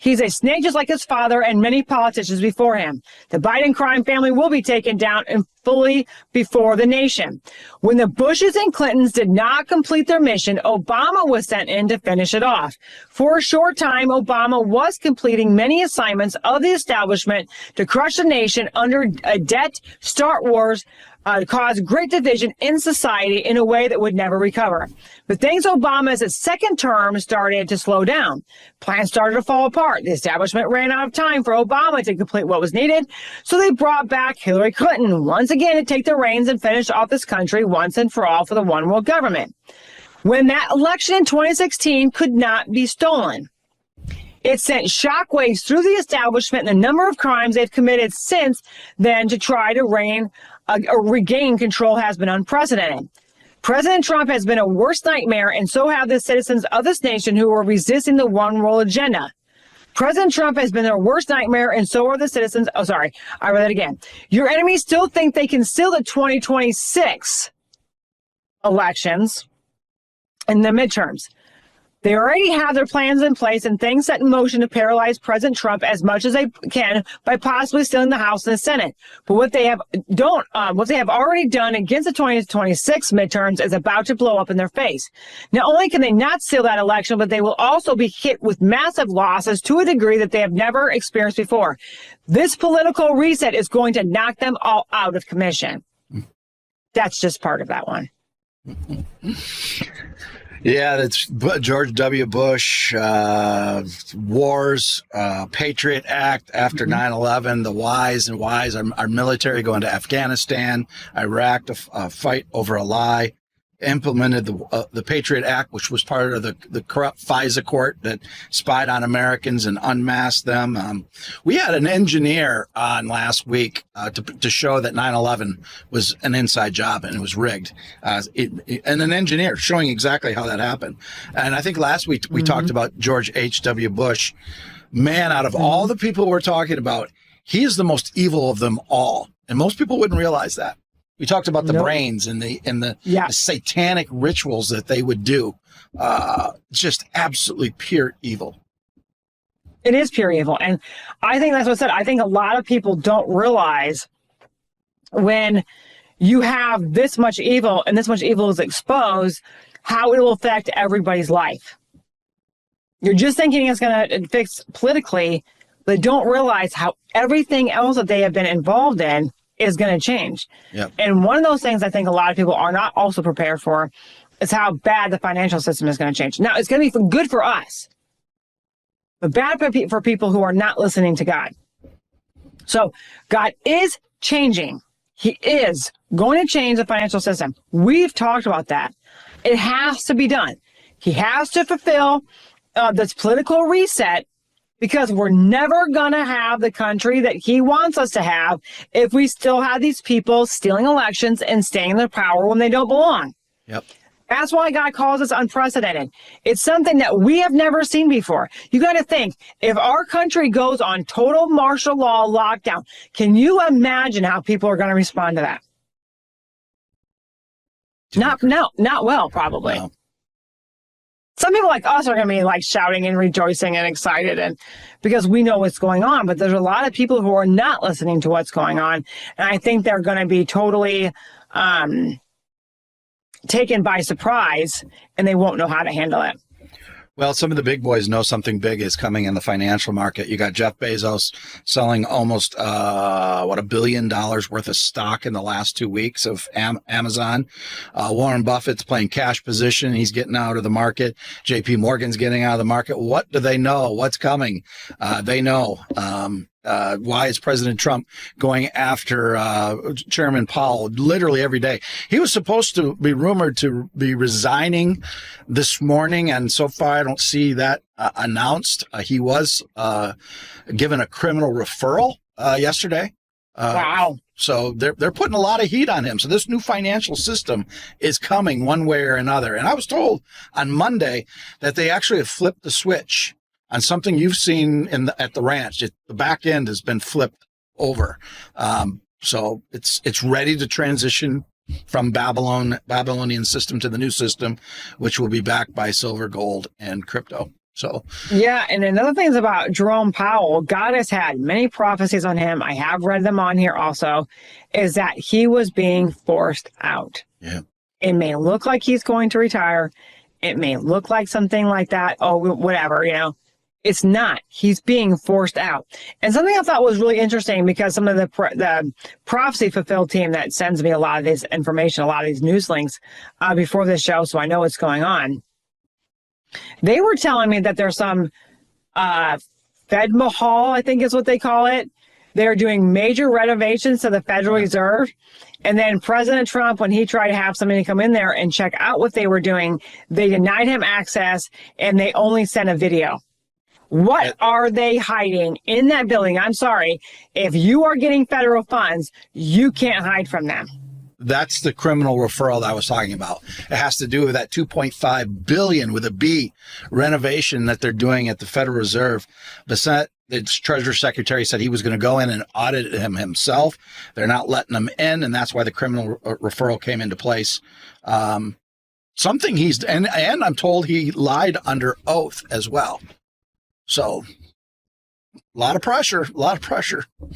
He's a snake just like his father and many politicians before him. The Biden crime family will be taken down and fully before the nation. When the Bushes and Clintons did not complete their mission, Obama was sent in to finish it off. For a short time, Obama was completing many assignments of the establishment to crush the nation under a debt, start wars, cause great division in society in a way that would never recover. But things Obama's second term started to slow down. Plans started to fall apart. The establishment ran out of time for Obama to complete what was needed, so they brought back Hillary Clinton once again to take the reins and finish off this country once and for all for the one world government. When that election in 2016 could not be stolen, it sent shockwaves through the establishment and the number of crimes they've committed since then to try to regain control has been unprecedented. President Trump has been a worst nightmare, and so have the citizens of this nation who are resisting the one world agenda. President Trump has been their worst nightmare, and so are the citizens. Oh, sorry. I read that again. Your enemies still think they can steal the 2026 elections and the midterms. They already have their plans in place and things set in motion to paralyze President Trump as much as they can by possibly stealing the House and the Senate. But what they have already done against the 2026 midterms is about to blow up in their face. Not only can they not steal that election, but they will also be hit with massive losses to a degree that they have never experienced before. This political reset is going to knock them all out of commission. That's just part of that one. Yeah, that's George W. Bush, wars, Patriot Act after 9/11, the whys and whys, our military going to Afghanistan, Iraq to fight over a lie, implemented the Patriot Act, which was part of the corrupt FISA court that spied on Americans and unmasked them. We had an engineer on last week to show that 9/11 was an inside job and it was rigged, and an engineer showing exactly how that happened. And I think last week we talked about George H.W. Bush. Man, out of all the people we're talking about, he is the most evil of them all, and most people wouldn't realize that. We talked about the brains and the satanic rituals that they would do. Just absolutely pure evil. It is pure evil. And I think that's what I said. I think a lot of people don't realize when you have this much evil and this much evil is exposed, how it will affect everybody's life. You're just thinking it's going to fix politically, but don't realize how everything else that they have been involved in is going to change. Yep. And one of those things I think a lot of people are not also prepared for is how bad the financial system is going to change. Now, it's going to be good for us, but bad for people who are not listening to God. So God is changing. He is going to change the financial system. We've talked about that. It has to be done. He has to fulfill this political reset, because we're never going to have the country that he wants us to have if we still have these people stealing elections and staying in their power when they don't belong. Yep. That's why God calls us unprecedented. It's something that we have never seen before. You got to think, if our country goes on total martial law lockdown, can you imagine how people are going to respond to that? Not well, probably. No. Some people like us are going to be like shouting and rejoicing and excited, and because we know what's going on, but there's a lot of people who are not listening to what's going on. And I think they're going to be totally taken by surprise, and they won't know how to handle it. Well, some of the big boys know something big is coming in the financial market. You got Jeff Bezos selling almost, $1 billion worth of stock in the last 2 weeks of Amazon. Warren Buffett's playing cash position. He's getting out of the market. JP Morgan's getting out of the market. What do they know? What's coming? They know. Why is President Trump going after Chairman Powell literally every day? He was supposed to be rumored to be resigning this morning, and so far I don't see that announced. He was given a criminal referral yesterday. Wow. So they're putting a lot of heat on him. So this new financial system is coming one way or another. And I was told on Monday that they actually have flipped the switch on something you've seen at the ranch. The back end has been flipped over. So it's ready to transition from Babylonian system to the new system, which will be backed by silver, gold, and crypto. So yeah, and another thing is about Jerome Powell. God has had many prophecies on him. I have read them on here also, is that he was being forced out. Yeah. It may look like he's going to retire. It may look like something like that. Oh, whatever, It's not. He's being forced out. And something I thought was really interesting, because some of the prophecy fulfilled team that sends me a lot of this information, a lot of these news links before this show, so I know what's going on. They were telling me that there's some Fed Mahal, I think is what they call it. They're doing major renovations to the Federal Reserve. And then President Trump, when he tried to have somebody come in there and check out what they were doing, they denied him access, and they only sent a video. What are they hiding in that building? I'm sorry. If you are getting federal funds, you can't hide from them. That's the criminal referral that I was talking about. It has to do with that $2.5 billion with a B renovation that they're doing at the Federal Reserve. The Treasury Secretary said he was going to go in and audit him himself. They're not letting him in, and that's why the criminal referral came into place. Something and I'm told he lied under oath as well. So a lot of pressure.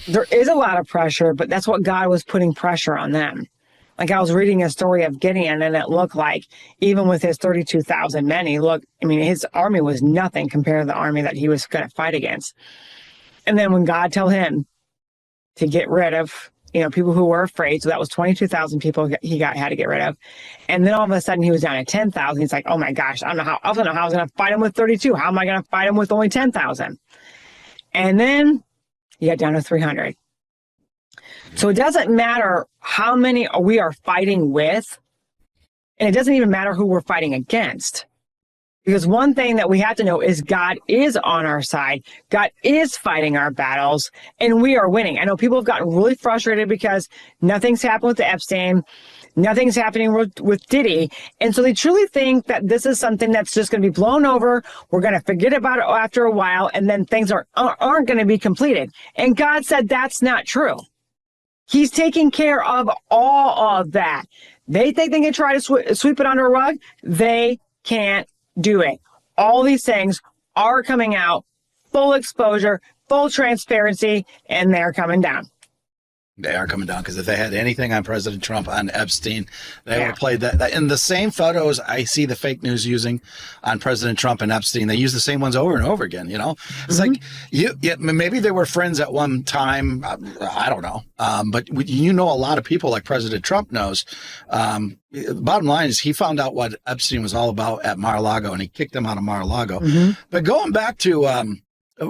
There is a lot of pressure, but that's what God was putting pressure on them. Like, I was reading a story of Gideon, and it looked like even with his 32,000 men, his army was nothing compared to the army that he was going to fight against. And then when God told him to get rid of people who were afraid. So that was 22,000 people he had to get rid of. And then all of a sudden he was down at 10,000. He's like, oh my gosh, I don't know how I was going to fight him with 32. How am I going to fight him with only 10,000? And then he got down to 300. So it doesn't matter how many we are fighting with, and it doesn't even matter who we're fighting against. Because one thing that we have to know is God is on our side. God is fighting our battles, and we are winning. I know people have gotten really frustrated because nothing's happened with the Epstein. Nothing's happening with Diddy. And so they truly think that this is something that's just going to be blown over. We're going to forget about it after a while, and then things aren't going to be completed. And God said that's not true. He's taking care of all of that. They think they can try to sweep it under a rug. They can't do it. All these things are coming out, full exposure, full transparency, and they're coming down. They are coming down because if they had anything on President Trump, on Epstein, they would have played that. In the same photos I see the fake news using on President Trump and Epstein, they use the same ones over and over again. It's like maybe they were friends at one time. I don't know. But a lot of people like President Trump knows. The bottom line is he found out what Epstein was all about at Mar-a-Lago, and he kicked him out of Mar-a-Lago. But going back to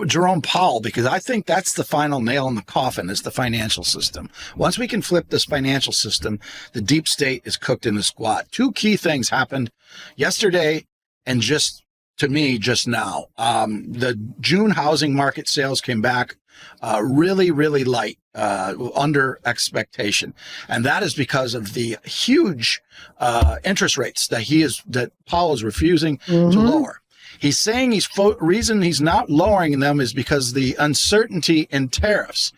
Jerome Powell, because I think that's the final nail in the coffin, is the financial system. Once we can flip this financial system, the deep state is cooked in the squat. Two key things happened yesterday and just now. The June housing market sales came back really, really light, under expectation. And that is because of the huge interest rates that Powell is refusing to lower. He's saying reason he's not lowering them is because the uncertainty in tariffs.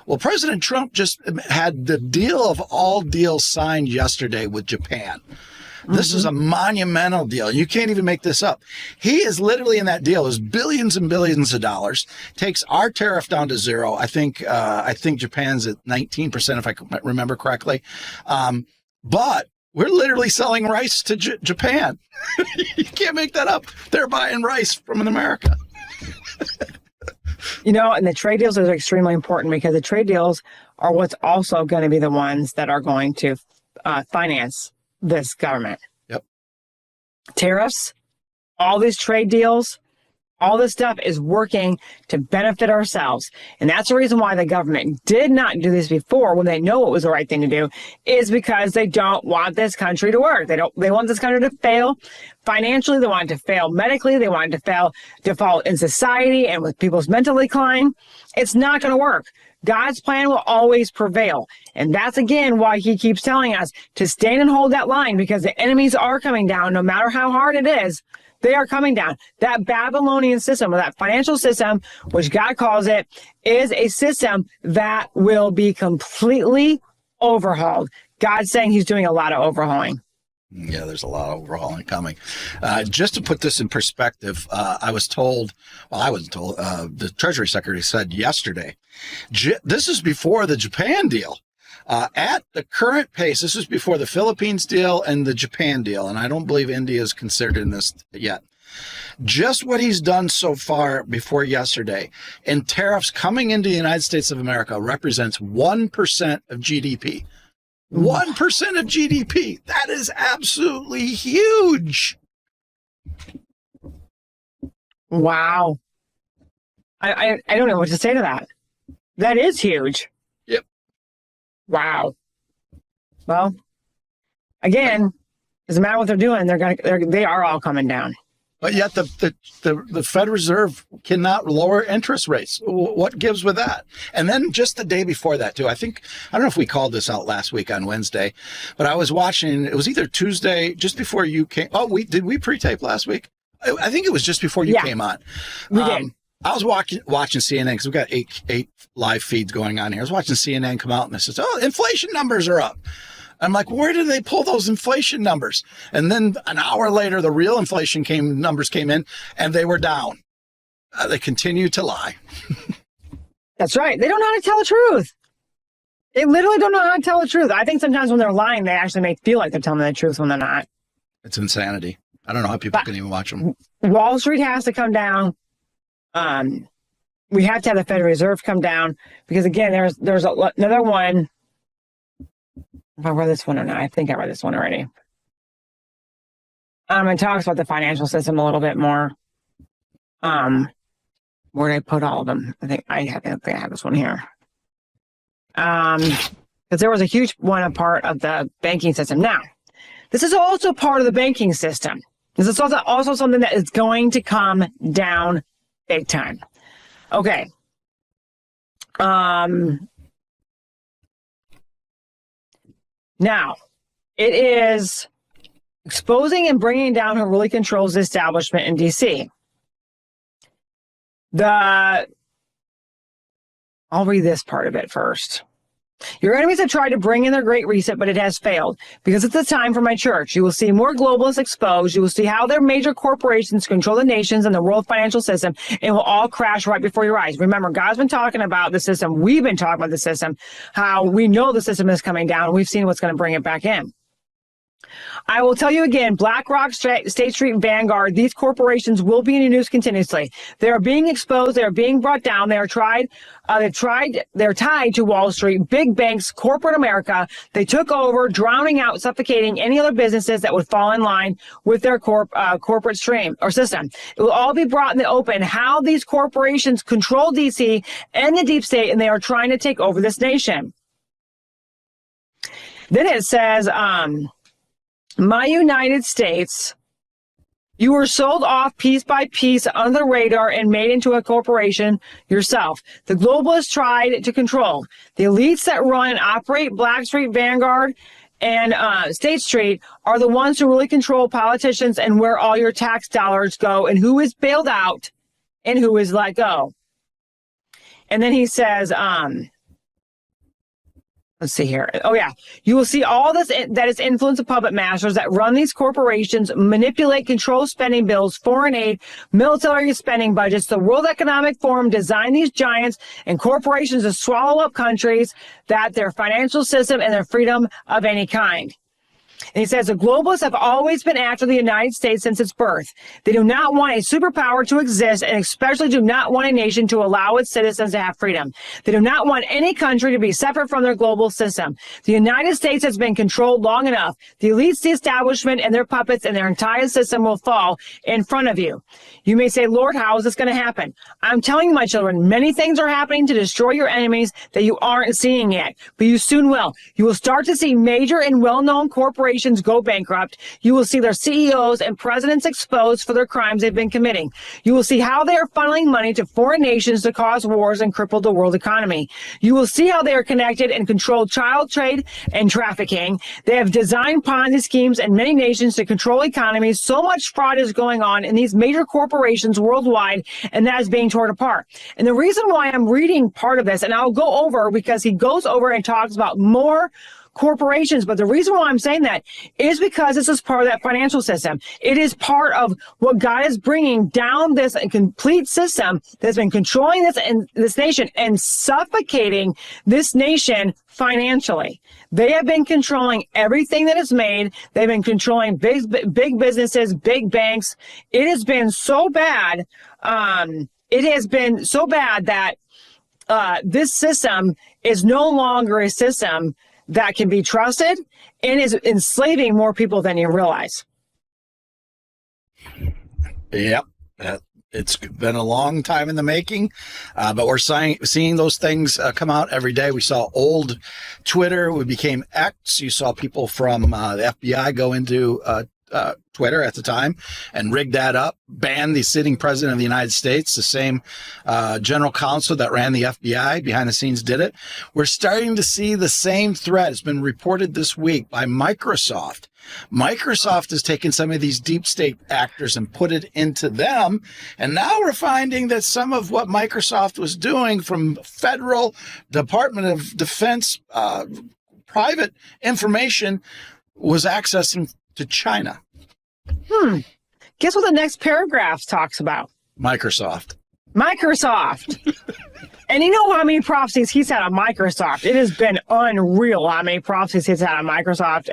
Well, President Trump just had the deal of all deals signed yesterday with Japan. This is a monumental deal. You can't even make this up. He is literally in that deal. There's billions and billions of dollars. Takes our tariff down to zero. I think Japan's at 19%, if I remember correctly. But we're literally selling rice to Japan. You can't make that up. They're buying rice from America. And the trade deals are extremely important because the trade deals are what's also going to be the ones that are going to finance this government. Yep. Tariffs, all these trade deals, all this stuff is working to benefit ourselves. And that's the reason why the government did not do this before when they know it was the right thing to do, is because they don't want this country to work. They want this country to fail financially. They want it to fail medically. They want it to default in society and with people's mental decline. It's not going to work. God's plan will always prevail. And that's, again, why he keeps telling us to stand and hold that line, because the enemies are coming down no matter how hard it is. They are coming down. That Babylonian system, or that financial system, which God calls it, is a system that will be completely overhauled. God's saying he's doing a lot of overhauling. Yeah, there's a lot of overhauling coming. Just to put this in perspective, I wasn't told, the Treasury Secretary said yesterday, this is before the Japan deal. At the current pace, this is before the Philippines deal and the Japan deal, and I don't believe India is considered in this yet. Just what he's done so far before yesterday in tariffs coming into the United States of America represents 1% of GDP. 1% of GDP. That is absolutely huge. Wow. I don't know what to say to that. That is huge. Yep. Wow. Well, again, doesn't matter what they're doing. They are all coming down. But yet the Fed Reserve cannot lower interest rates. What gives with that? And then just the day before that, too, I don't know if we called this out last week on Wednesday, but I was watching, it was either Tuesday, just before you came. Oh, did we pre-tape last week? I think it was just before you came on. We did. I was watching CNN because we've got eight live feeds going on here. I was watching CNN come out and it says, inflation numbers are up. I'm like, where did they pull those inflation numbers? And then an hour later, the real inflation numbers came in and they were down. They continue to lie. That's right. They don't know how to tell the truth. They literally don't know how to tell the truth. I think sometimes when they're lying, they actually may feel like they're telling the truth when they're not. It's insanity. I don't know how people can even watch them. Wall Street has to come down. We have to have the Federal Reserve come down because, again, there's another one If I read this one or not. I think I read this one already. It talks about the financial system a little bit more. Where did I put all of them? I think I have this one here. Because there was a huge one, a part of the banking system. Now, this is also part of the banking system. This is also something that is going to come down big time. Okay. Now, it is exposing and bringing down who really controls the establishment in D.C. I'll read this part of it first. Your enemies have tried to bring in their great reset, but it has failed. Because it's the time for my church. You will see more globalists exposed. You will see how their major corporations control the nations and the world financial system. It will all crash right before your eyes. Remember, God's been talking about the system. We've been talking about the system, how we know the system is coming down. We've seen what's going to bring it back in. I will tell you again, BlackRock, State Street, Vanguard, these corporations will be in the news continuously. They are being exposed. They are being brought down. They're tied to Wall Street, big banks, corporate America. They took over, drowning out, suffocating any other businesses that would fall in line with their corporate stream or system. It will all be brought in the open how these corporations control DC and the deep state, and they are trying to take over this nation. Then it says, my United States, you were sold off piece by piece under the radar and made into a corporation yourself. The globalists tried to control. The elites that run and operate Blackstreet, Vanguard, and State Street are the ones who really control politicians and where all your tax dollars go and who is bailed out and who is let go. And then he says, let's see here. Oh, yeah. You will see all this that is influence of puppet masters that run these corporations, manipulate, control spending bills, foreign aid, military spending budgets. The World Economic Forum designed these giants and corporations to swallow up countries, that their financial system and their freedom of any kind. And he says the globalists have always been after the United States since its birth. They do not want a superpower to exist, and especially do not want a nation to allow its citizens to have freedom. They do not want any country to be separate from their global system. The United States has been controlled long enough. The elites, the establishment, and their puppets and their entire system will fall in front of you. You may say, Lord, how is this going to happen? I'm telling you, my children, many things are happening to destroy your enemies that you aren't seeing yet, but you soon will. You will start to see major and well-known corporations go bankrupt. You will see their CEOs and presidents exposed for their crimes they've been committing. You will see how they are funneling money to foreign nations to cause wars and cripple the world economy. You will see how they are connected and control child trade and trafficking. They have designed Ponzi schemes in many nations to control economies. So much fraud is going on in these major corporations worldwide, and that is being torn apart. And the reason why I'm reading part of this, and I'll go over because he goes over and talks about more corporations, but the reason why I'm saying that is because this is part of that financial system. It is part of what God is bringing down, this complete system that's been controlling this nation and suffocating this nation financially. They have been controlling everything that is made. They've been controlling big businesses, big banks. It has been so bad. It has been so bad that this system is no longer a system that can be trusted and is enslaving more people than you realize. Yep. It's been a long time in the making, but we're seeing those things come out every day. We saw old Twitter. We became X. You saw people from the FBI go into Twitter at the time and rig that up, ban the sitting president of the United States. The same general counsel that ran the FBI behind the scenes did it. We're starting to see the same threat. It's been reported this week by Microsoft. Microsoft has taken some of these deep state actors and put it into them. And now we're finding that some of what Microsoft was doing from federal Department of Defense private information was accessing to China. Guess what the next paragraph talks about? Microsoft. And you know how many prophecies he's had on Microsoft? It has been unreal how many prophecies he's had on Microsoft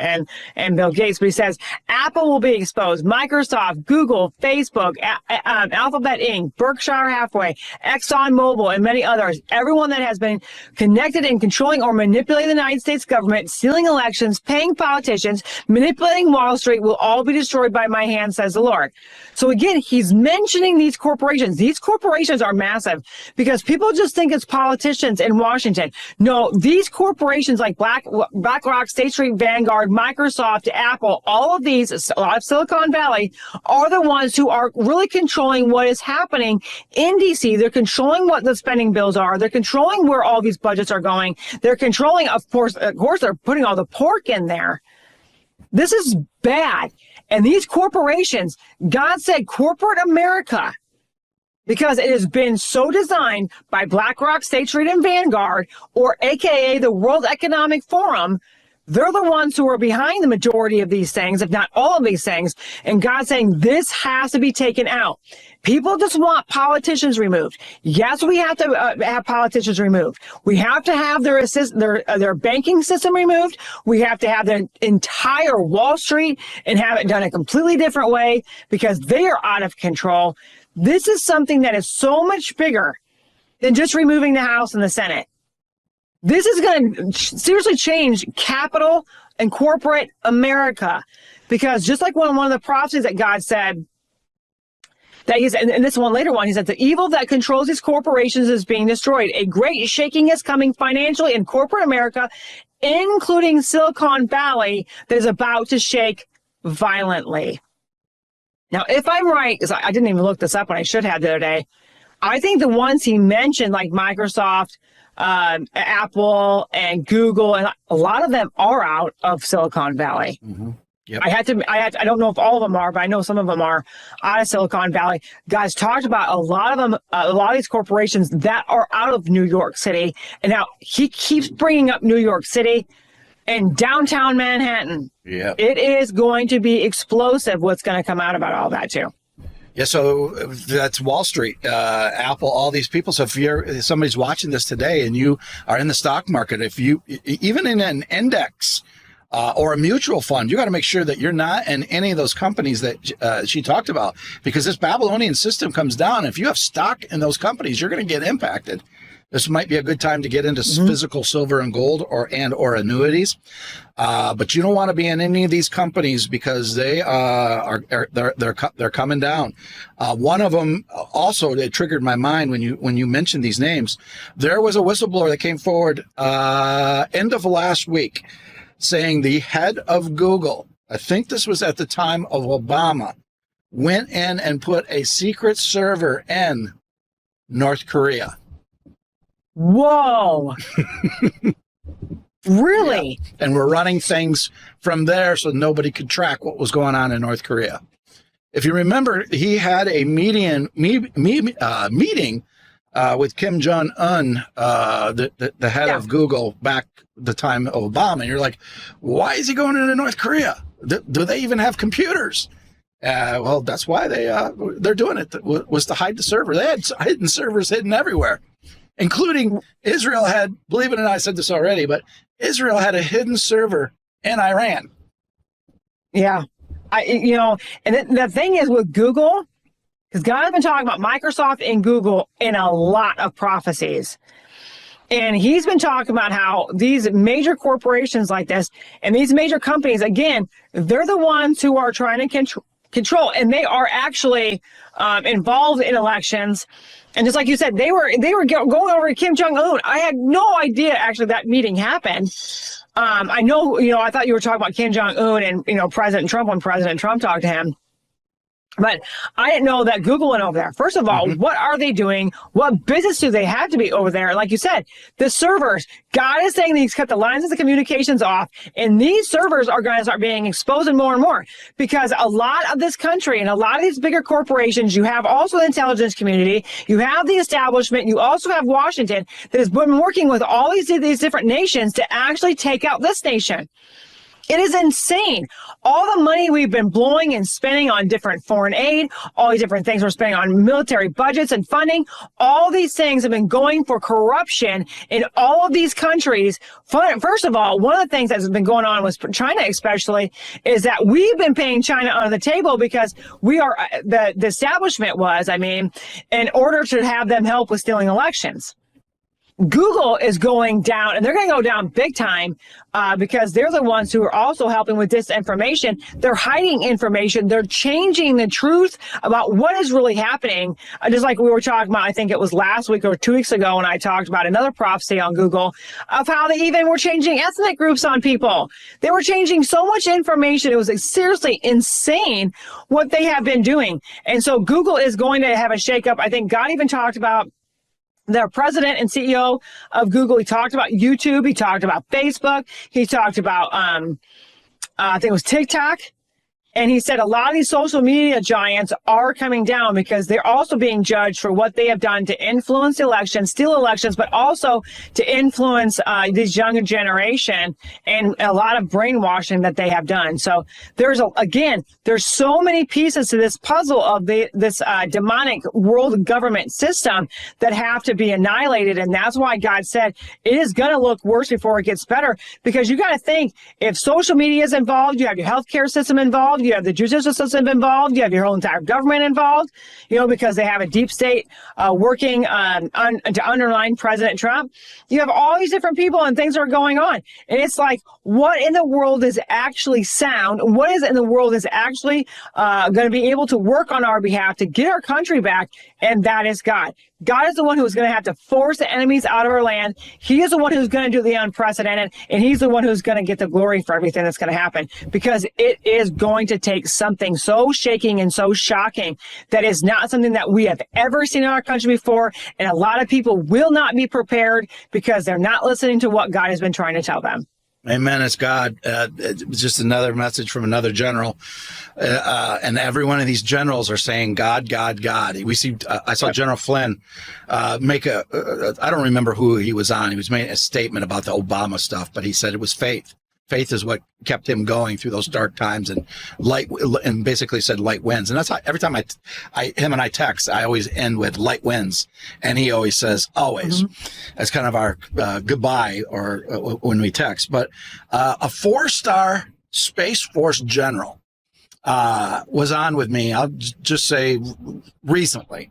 and Bill Gates. But he says Apple will be exposed. Microsoft, Google, Facebook, Alphabet Inc., Berkshire Hathaway, ExxonMobil, and many others. Everyone that has been connected in controlling or manipulating the United States government, stealing elections, paying politicians, manipulating Wall Street will all be destroyed by my hand, says the Lord. So again, he's mentioning these corporations. These corporations are massive because people just think it's politicians in Washington. No, these corporations like BlackRock, State Street, Vanguard, Microsoft, Apple, all of these, a lot of Silicon Valley, are the ones who are really controlling what is happening in DC. They're controlling what the spending bills are. They're controlling where all these budgets are going. They're controlling, of course, they're putting all the pork in there. This is bad. And these corporations, God said corporate America, because it has been so designed by BlackRock, State Street, and Vanguard, or AKA the World Economic Forum. They're the ones who are behind the majority of these things, if not all of these things. And God's saying this has to be taken out. People just want politicians removed. Yes, we have to have politicians removed. We have to have their banking system removed. We have to have their entire Wall Street and have it done a completely different way because they are out of control. This is something that is so much bigger than just removing the House and the Senate. This is going to seriously change capital and corporate America, because just like one of the prophecies that God said, that he's, and this one later one, he said, the evil that controls these corporations is being destroyed. A great shaking is coming financially in corporate America, including Silicon Valley, that is about to shake violently. Now, if I'm right, because I didn't even look this up when I should have the other day, I think the ones he mentioned, like Microsoft, Apple, and Google, and a lot of them are out of Silicon Valley. Mm-hmm. Yep. I don't know if all of them are, but I know some of them are out of Silicon Valley. Guys talked about a lot of them, a lot of these corporations that are out of New York City. And now he keeps bringing up New York City and downtown Manhattan. Yeah. It is going to be explosive what's going to come out about all that too. Yeah, so that's Wall Street, Apple, all these people. So if somebody's watching this today and you are in the stock market, if you even in an index or a mutual fund, you got to make sure that you're not in any of those companies that she talked about, because this Babylonian system comes down. If you have stock in those companies, you're going to get impacted. This might be a good time to get into physical silver and gold or annuities. But you don't want to be in any of these companies because they they're coming down. One of them also, it triggered my mind when you mentioned these names. There was a whistleblower that came forward end of last week saying the head of Google, I think this was at the time of Obama, went in and put a secret server in North Korea. Whoa. Really? Yeah. And we're running things from there so nobody could track what was going on in North Korea. If you remember, he had a meeting with Kim Jong-un, the head of Google, back the time of Obama. And you're like, why is he going into North Korea? Do they even have computers? Well, that's why they're doing it, was to hide the server. They had hidden servers hidden everywhere, including Israel had, believe it or not, I said this already, but Israel had a hidden server in Iran. Yeah. And the thing is with Google, because God's been talking about Microsoft and Google in a lot of prophecies. And he's been talking about how these major corporations like this and these major companies, again, they're the ones who are trying to control, and they are actually involved in elections. And just like you said, they were going over to Kim Jong-un. I had no idea actually that meeting happened. I know, I thought you were talking about Kim Jong-un and, President Trump when President Trump talked to him. But I didn't know that Google went over there. First of all, what are they doing? What business do they have to be over there? Like you said, the servers, God is saying he's cut the lines of the communications off, and these servers are going to start being exposed more and more, because a lot of this country and a lot of these bigger corporations, you have also the intelligence community, you have the establishment, you also have Washington that has been working with all these different nations to actually take out this nation. It is insane. All the money we've been blowing and spending on different foreign aid, all these different things we're spending on military budgets and funding, all these things have been going for corruption in all of these countries. First of all, one of the things that's been going on with China especially is that we've been paying China under the table because we are, the establishment was, in order to have them help with stealing elections. Google is going down, and they're going to go down big time because they're the ones who are also helping with disinformation. They're hiding information. They're changing the truth about what is really happening. Just like we were talking about, I think it was last week or 2 weeks ago when I talked about another prophecy on Google of how they even were changing ethnic groups on people. They were changing so much information. It was seriously insane what they have been doing. And so Google is going to have a shakeup. I think God even talked about the president and CEO of Google. He talked about YouTube. He talked about Facebook. He talked about, I think it was TikTok. And he said a lot of these social media giants are coming down because they're also being judged for what they have done to influence elections, steal elections, but also to influence this younger generation and a lot of brainwashing that they have done. So there's so many pieces to this puzzle of this demonic world government system that have to be annihilated. And that's why God said it is going to look worse before it gets better, because you got to think, if social media is involved, you have your healthcare system involved, you have the judicial system involved, you have your whole entire government involved, because they have a deep state working to undermine President Trump. You have all these different people and things are going on. And it's like, what in the world is actually sound? What is in the world is actually going to be able to work on our behalf to get our country back? And that is God. God is the one who's going to have to force the enemies out of our land. He is the one who's going to do the unprecedented, and he's the one who's going to get the glory for everything that's going to happen, because it is going to take something so shaking and so shocking that is not something that we have ever seen in our country before. And a lot of people will not be prepared because they're not listening to what God has been trying to tell them. Amen. It's God. It's just another message from another general. And every one of these generals are saying, God, God, God. We see, I saw General Flynn make I don't remember who he was on. He was making a statement about the Obama stuff, but he said it was faith. Faith is what kept him going through those dark times, and basically said light wins. And that's how every time him and I text, I always end with light wins. And he always says, always. That's kind of our goodbye or when we text. But a 4-star Space Force general was on with me, I'll just say recently.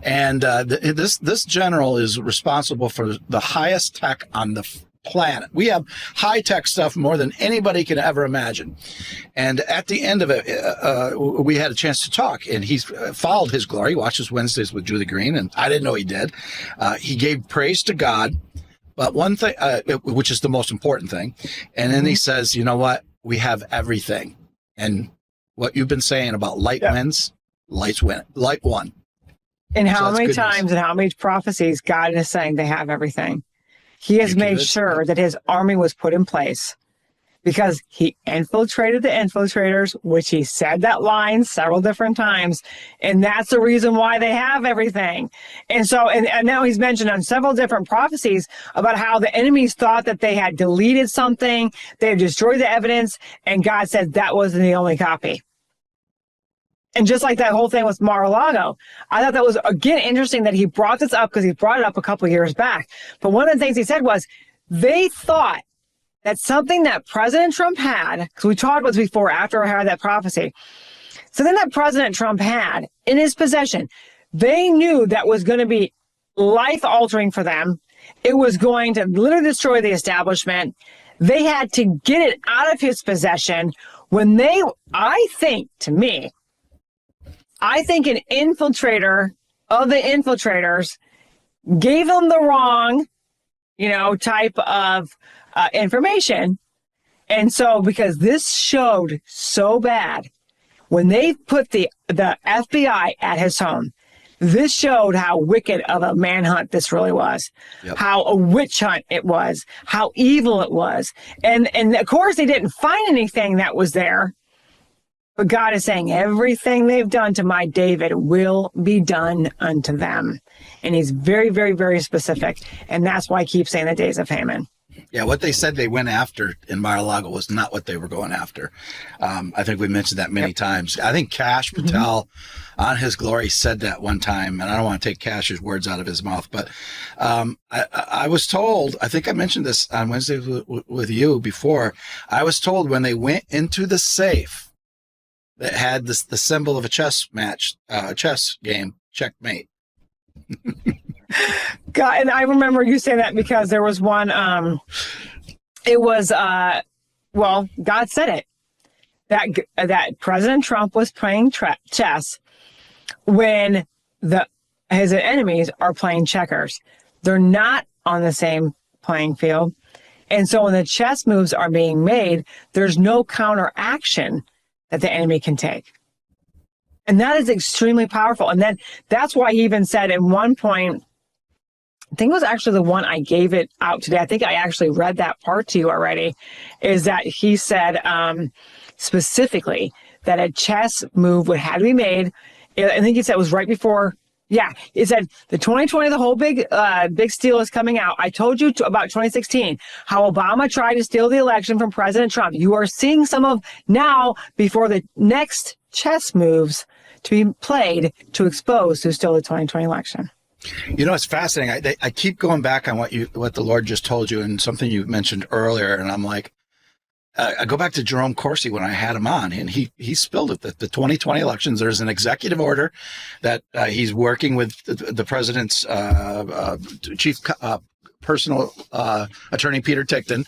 And this general is responsible for the highest tech on the planet. We have high-tech stuff more than anybody can ever imagine. And at the end of it, we had a chance to talk, and he's followed his glory. He watches Wednesdays with Julie Green, and I didn't know he did. He gave praise to God, but one thing, which is the most important thing, and then he says, you know what? We have everything. And what you've been saying about light wins, light won. And how many times and how many prophecies God is saying they have everything. He has made sure that his army was put in place because he infiltrated the infiltrators, which he said that line several different times. And that's the reason why they have everything. And so, and now he's mentioned on several different prophecies about how the enemies thought that they had deleted something, they had destroyed the evidence, and God said that wasn't the only copy. And just like that whole thing with Mar-a-Lago, I thought that was, again, interesting that he brought this up because he brought it up a couple of years back. But one of the things he said was they thought that something that President Trump had, because we talked about this before after I heard that prophecy, something that President Trump had in his possession, they knew that was going to be life-altering for them. It was going to literally destroy the establishment. They had to get it out of his possession when they, I think an infiltrator of the infiltrators gave them the wrong, type of information. And so, because this showed so bad, when they put the FBI at his home, this showed how wicked of a manhunt this really was, how a witch hunt it was, how evil it was. And of course, they didn't find anything that was there. But God is saying everything they've done to my David will be done unto them. And he's very, very, very specific. And that's why I keep saying the days of Haman. Yeah, what they said they went after in Mar-a-Lago was not what they were going after. I think we mentioned that many times. I think Kash Patel on his glory said that one time, and I don't want to take Kash's words out of his mouth, but I was told, I think I mentioned this on Wednesday with you before, I was told when they went into the safe that had the symbol of a chess match, chess game, checkmate. God, and I remember you saying that because there was one, it was, well, God said it, that President Trump was playing chess when his enemies are playing checkers. They're not on the same playing field. And so when the chess moves are being made, there's no counteraction that the enemy can take. And that is extremely powerful. And then that's why he even said at one point, I think it was actually the one I gave it out today. I think I actually read that part to you already, is that he said specifically that a chess move would have to be made. I think he said it was right before. Yeah, he said the 2020, the whole big steal is coming out. I told you about 2016, how Obama tried to steal the election from President Trump. You are seeing some of now before the next chess moves to be played to expose who stole the 2020 election. You know, it's fascinating. I keep going back on what the Lord just told you and something you mentioned earlier, and I'm like, I go back to Jerome Corsi when I had him on, and he spilled it that the 2020 elections, there's an executive order that he's working with the president's chief personal attorney, Peter Tickton,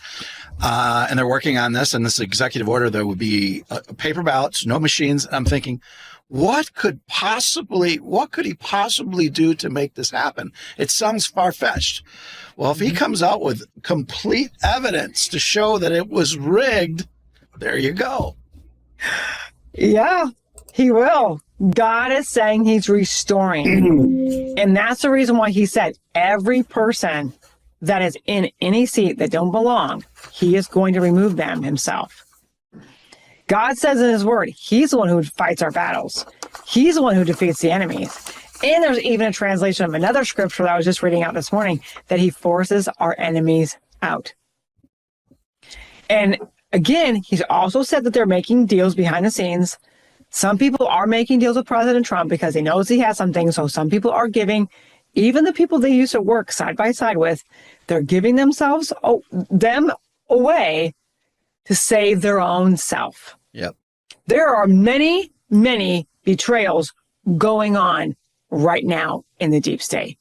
and they're working on this. And this executive order, there would be paper ballots, no machines. I'm thinking, what could he possibly do to make this happen? It sounds far-fetched. Well, if he comes out with complete evidence to show that it was rigged, there you go. Yeah, he will. God is saying he's restoring. And that's the reason why he said every person that is in any seat that don't belong, he is going to remove them himself. God says in his word, he's the one who fights our battles. He's the one who defeats the enemies. And there's even a translation of another scripture that I was just reading out this morning, that he forces our enemies out. And again, he's also said that they're making deals behind the scenes. Some people are making deals with President Trump because he knows he has something. So some people are giving, even the people they used to work side by side with, they're giving them away to save their own self. Yep. There are many, many betrayals going on right now in the deep state.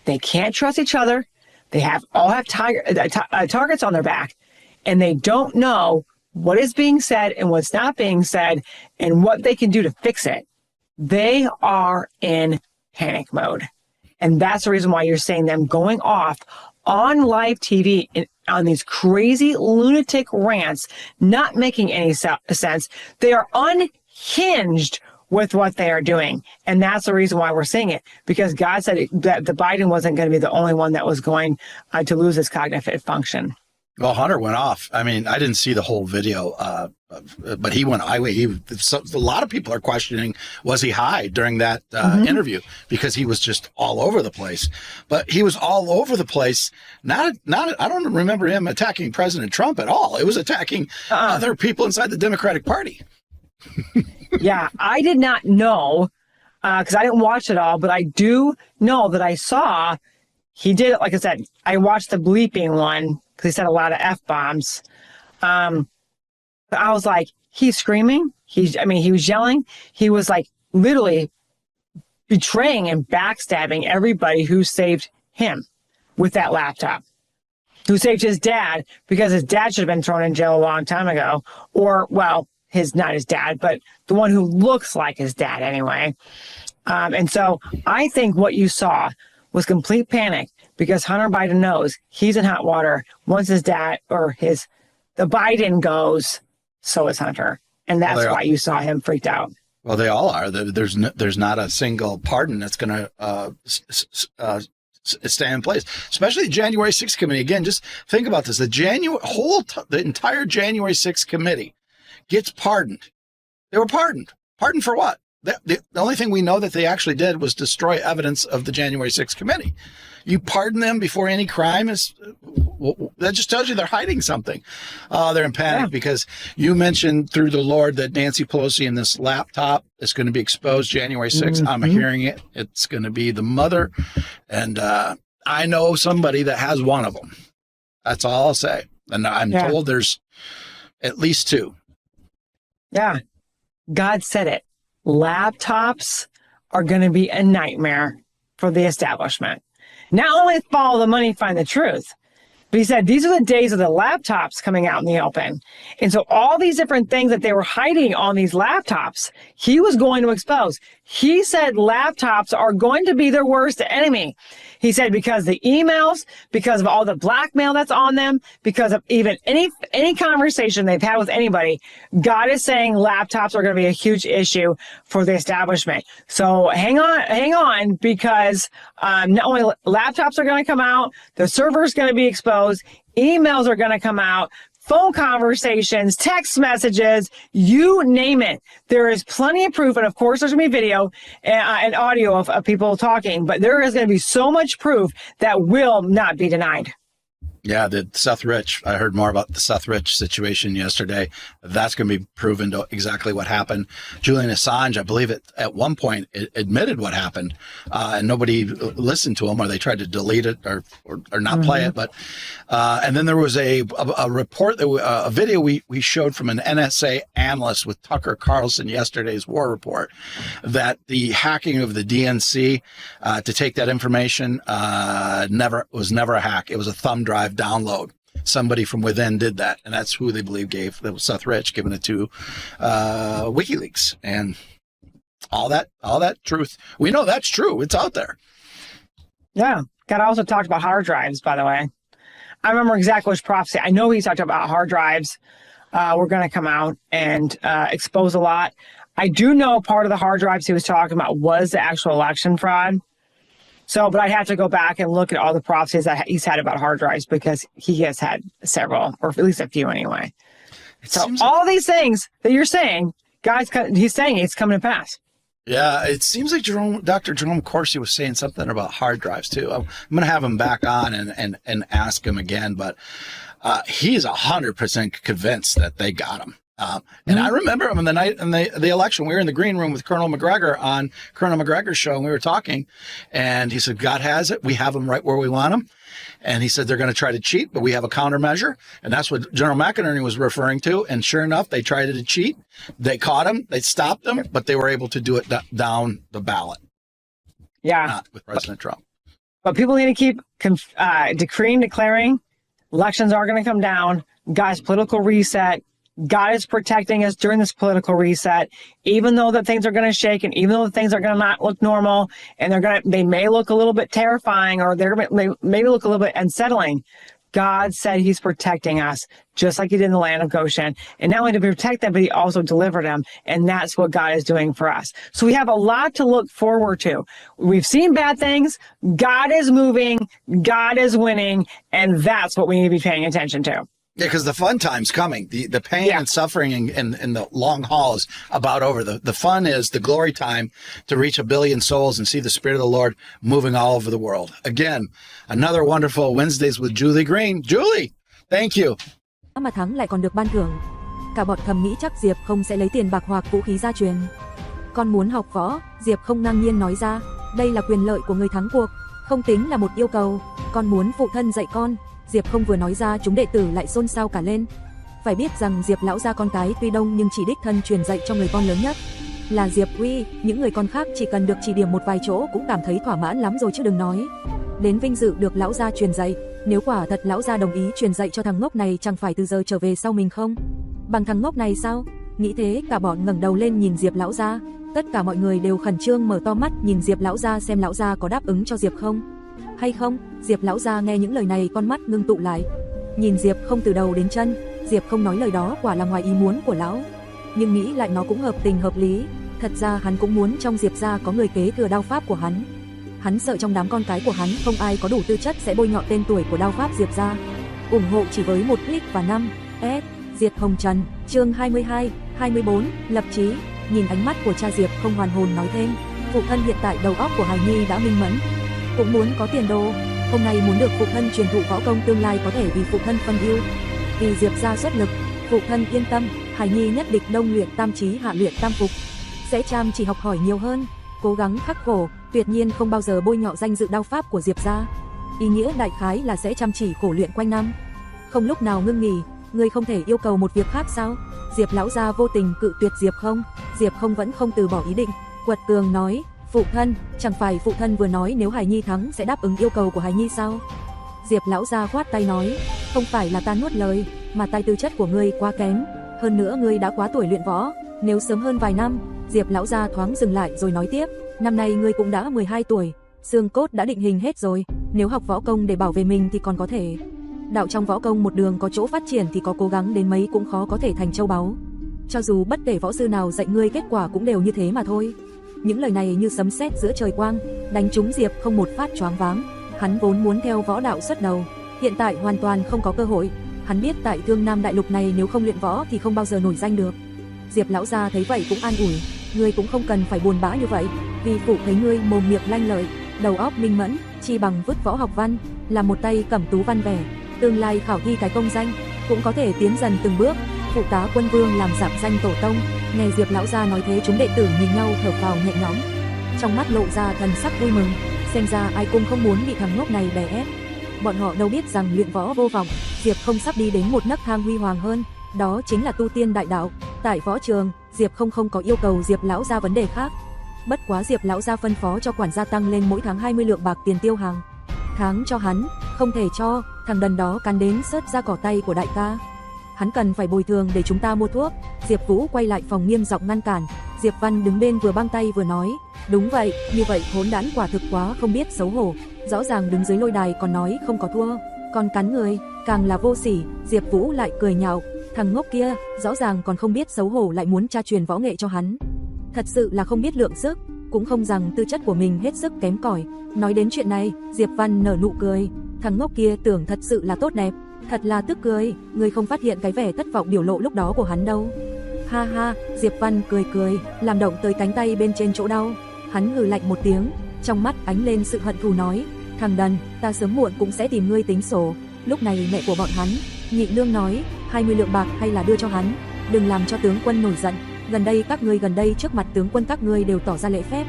They can't trust each other. They all have targets on their back, and they don't know what is being said and what's not being said and what they can do to fix it. They are in panic mode. And that's the reason why you're seeing them going off on live TV on these crazy lunatic rants, not making any sense. They are unhinged with what they are doing. And that's the reason why we're seeing it, because God said that the Biden wasn't going to be the only one that was going to lose his cognitive function. Well, Hunter went off. I mean, I didn't see the whole video, but he went. A lot of people are questioning, was he high during that interview? Because he was just all over the place. But he was all over the place. Not. I don't remember him attacking President Trump at all. It was attacking other people inside the Democratic Party. Yeah, I did not know because I didn't watch it all, but I do know that I saw he did it. Like I said, I watched the bleeping one because he said a lot of F-bombs. But I was like, he's screaming. He was yelling. He was like literally betraying and backstabbing everybody who saved him with that laptop, who saved his dad, because his dad should have been thrown in jail a long time ago. Or, well, not his dad, but the one who looks like his dad anyway. And so I think what you saw was complete panic, because Hunter Biden knows he's in hot water. Once his dad or the Biden goes, so is Hunter. And that's why you saw him freaked out. Well, they all are. There's not a single pardon that's going to stay in place, especially the January 6th committee. Again, just think about this. The entire January 6th committee gets pardoned. They were pardoned. Pardoned for what? The only thing we know that they actually did was destroy evidence of the January 6th committee. You pardon them before any crime is, that just tells you they're hiding something. They're in panic because you mentioned through the Lord that Nancy Pelosi and this laptop is going to be exposed January 6th. I'm hearing it. It's going to be the mother. And I know somebody that has one of them. That's all I'll say. And I'm told there's at least two. Yeah. God said it. Laptops are going to be a nightmare for the establishment. Not only follow the money, find the truth, but he said these are the days of the laptops coming out in the open. And so all these different things that they were hiding on these laptops, he was going to expose. He said laptops are going to be their worst enemy. He said because the emails, because of all the blackmail that's on them, because of even any conversation they've had with anybody, God is saying laptops are going to be a huge issue for the establishment. So hang on, because not only laptops are going to come out, the server's going to be exposed, emails are going to come out, phone conversations, text messages, you name it. There is plenty of proof. And of course, there's going to be video and audio of people talking, but there is going to be so much proof that will not be denied. Yeah, the Seth Rich. I heard more about the Seth Rich situation yesterday. That's going to be proven to exactly what happened. Julian Assange, I believe, at one point admitted what happened, and nobody listened to him, or they tried to delete it or not play it. But and then there was a report that a video we showed from an NSA analyst with Tucker Carlson yesterday's war report that the hacking of the DNC to take that information was never a hack. It was a thumb drive download. Somebody from within did that, and that's who they believe that was Seth Rich giving it to WikiLeaks. And all that truth, we know that's true. It's out there. Yeah. God also talked about hard drives, by the way. I remember exactly which prophecy. I know he talked about hard drives were going to come out and expose a lot. I do know part of the hard drives he was talking about was the actual election fraud. So, but I'd have to go back and look at all the prophecies that he's had about hard drives, because he has had several, or at least a few anyway. So all these things that you're saying, guys, he's saying it's coming to pass. Yeah, it seems like Dr. Jerome Corsi was saying something about hard drives too. I'm going to have him back on and ask him again, but he's 100% convinced that they got him. And I remember him in the night in the election. We were in the green room with Colonel McGregor on Colonel McGregor's show, and we were talking. And he said, God has it. We have them right where we want them. And he said, they're going to try to cheat, but we have a countermeasure. And that's what General McInerney was referring to. And sure enough, they tried to cheat. They caught him. They stopped them, but they were able to do it down the ballot. Yeah. Not with President Trump. But people need to keep declaring elections are going to come down. Guys, political reset. God is protecting us during this political reset, even though that things are going to shake, and even though the things are going to not look normal, and they may look a little bit terrifying, or they're maybe look a little bit unsettling. God said he's protecting us, just like he did in the land of Goshen. And not only did he protect them, but he also delivered them. And that's what God is doing for us. So we have a lot to look forward to. We've seen bad things. God is moving. God is winning. And that's what we need to be paying attention to. Yeah, because the fun time's coming. The pain and suffering and the long haul is about over. The fun is the glory time to reach 1 billion souls and see the Spirit of the Lord moving all over the world. Again, another wonderful Wednesdays with Julie Green. Julie, thank you. Mà thắng lại còn được ban thưởng. Cả bọn thầm nghĩ chắc Diệp không sẽ lấy tiền bạc hoặc vũ khí gia truyền. Con muốn học võ, Diệp không ngang nhiên nói ra. Đây là quyền lợi của người thắng cuộc, không tính là một yêu cầu. Con muốn phụ thân dạy con. Diệp không vừa nói ra chúng đệ tử lại xôn xao cả lên. Phải biết rằng Diệp lão gia con cái tuy đông nhưng chỉ đích thân truyền dạy cho người con lớn nhất là Diệp Uy. Những người con khác chỉ cần được chỉ điểm một vài chỗ cũng cảm thấy thỏa mãn lắm rồi chứ đừng nói đến vinh dự được lão gia truyền dạy. Nếu quả thật lão gia đồng ý truyền dạy cho thằng ngốc này, chẳng phải từ giờ trở về sau mình không bằng thằng ngốc này sao? Nghĩ thế cả bọn ngẩng đầu lên nhìn Diệp lão gia. Tất cả mọi người đều khẩn trương mở to mắt nhìn Diệp lão gia xem lão gia có đáp ứng cho Diệp không hay không. Diệp lão gia nghe những lời này, con mắt ngưng tụ lại, nhìn Diệp không từ đầu đến chân. Diệp không nói lời đó quả là ngoài ý muốn của lão, nhưng nghĩ lại nó cũng hợp tình hợp lý. Thật ra hắn cũng muốn trong Diệp gia có người kế thừa đao pháp của hắn. Hắn sợ trong đám con cái của hắn không ai có đủ tư chất sẽ bôi nhọ tên tuổi của đao pháp Diệp gia. Ủng hộ chỉ với 1 click và 5 S. Diệt Hồng Trần, chương 22, 24, lập chí. nhìn ánh mắt của cha Diệp không hoàn hồn nói thêm, phụ thân hiện tại đầu óc của hài nhi đã minh mẫn, cũng muốn có tiền đồ, hôm nay muốn được phụ thân truyền thụ võ công tương lai có thể vì phụ thân phân ưu, vì Diệp gia xuất lực, phụ thân yên tâm, hài nhi nhất định đông luyện tam trí hạ luyện tam phục, sẽ chăm chỉ học hỏi nhiều hơn, cố gắng khắc khổ, tuyệt nhiên không bao giờ bôi nhọ danh dự đao pháp của Diệp gia. Ý nghĩa đại khái là sẽ chăm chỉ khổ luyện quanh năm, không lúc nào ngưng nghỉ. Ngươi không thể yêu cầu một việc khác sao? Diệp lão gia vô tình cự tuyệt Diệp Không. Diệp Không vẫn không từ bỏ ý định, quật cường nói, phụ thân, chẳng phải phụ thân vừa nói nếu hài nhi thắng sẽ đáp ứng yêu cầu của hài nhi sao? Diệp lão gia khoát tay nói, không phải là ta nuốt lời, mà tai tư chất của ngươi quá kém, hơn nữa ngươi đã quá tuổi luyện võ, nếu sớm hơn vài năm. Diệp lão gia thoáng dừng lại rồi nói tiếp, năm nay ngươi cũng đã 12 tuổi, xương cốt đã định hình hết rồi, nếu học võ công để bảo vệ mình thì còn có thể. Đạo trong võ công một đường có chỗ phát triển thì có cố gắng đến mấy cũng khó có thể thành châu báu. Cho dù bất kể võ sư nào dạy ngươi kết quả cũng đều như thế mà thôi. Những lời này như sấm sét giữa trời quang, đánh trúng Diệp Không một phát choáng váng. Hắn vốn muốn theo võ đạo xuất đầu, hiện tại hoàn toàn không có cơ hội. Hắn biết tại Thương Nam đại lục này nếu không luyện võ thì không bao giờ nổi danh được. Diệp lão gia thấy vậy cũng an ủi, ngươi cũng không cần phải buồn bã như vậy, vì phụ thấy ngươi mồm miệng lanh lợi, đầu óc minh mẫn, chi bằng vứt võ học văn, làm một tay cẩm tú văn vẻ, tương lai khảo thi cái công danh, cũng có thể tiến dần từng bước, phụ tá quân vương làm giảm danh tổ tông. Nghe Diệp lão gia nói thế chúng đệ tử nhìn nhau thở phào nhẹ nhõm, trong mắt lộ ra thần sắc vui mừng, xem ra ai cũng không muốn bị thằng ngốc này đè ép. Bọn họ đâu biết rằng luyện võ vô vọng, Diệp Không sắp đi đến một nấc thang huy hoàng hơn, đó chính là tu tiên đại đạo. Tại võ trường, Diệp không có yêu cầu Diệp lão gia vấn đề khác. Bất quá Diệp lão gia phân phó cho quản gia tăng lên mỗi tháng 20 lượng bạc tiền tiêu hàng tháng cho hắn, không thể cho, thằng đần đó cắn đến sớt ra cỏ tay của đại ca. Hắn cần phải bồi thường để chúng ta mua thuốc. Diệp Vũ quay lại phòng nghiêm giọng ngăn cản. Diệp Văn đứng bên vừa băng tay vừa nói, đúng vậy, như vậy hỗn đản quả thực quá không biết xấu hổ, rõ ràng đứng dưới lôi đài còn nói không có thua, còn cắn người, càng là vô sỉ. Diệp Vũ lại cười nhạo, thằng ngốc kia, rõ ràng còn không biết xấu hổ lại muốn tra truyền võ nghệ cho hắn. Thật sự là không biết lượng sức, cũng không rằng tư chất của mình hết sức kém cỏi. Nói đến chuyện này, Diệp Văn nở nụ cười, thằng ngốc kia tưởng thật sự là tốt đẹp, thật là tức cười, người không phát hiện cái vẻ thất vọng biểu lộ lúc đó của hắn đâu. Ha ha, Diệp Văn cười cười, làm động tới cánh tay bên trên chỗ đau. Hắn hừ lạnh một tiếng, trong mắt ánh lên sự hận thù nói, thằng đần, ta sớm muộn cũng sẽ tìm ngươi tính sổ. Lúc này mẹ của bọn hắn, Nhị Nương nói, 20 lượng bạc hay là đưa cho hắn, đừng làm cho tướng quân nổi giận. Gần đây trước mặt tướng quân các ngươi đều tỏ ra lễ phép.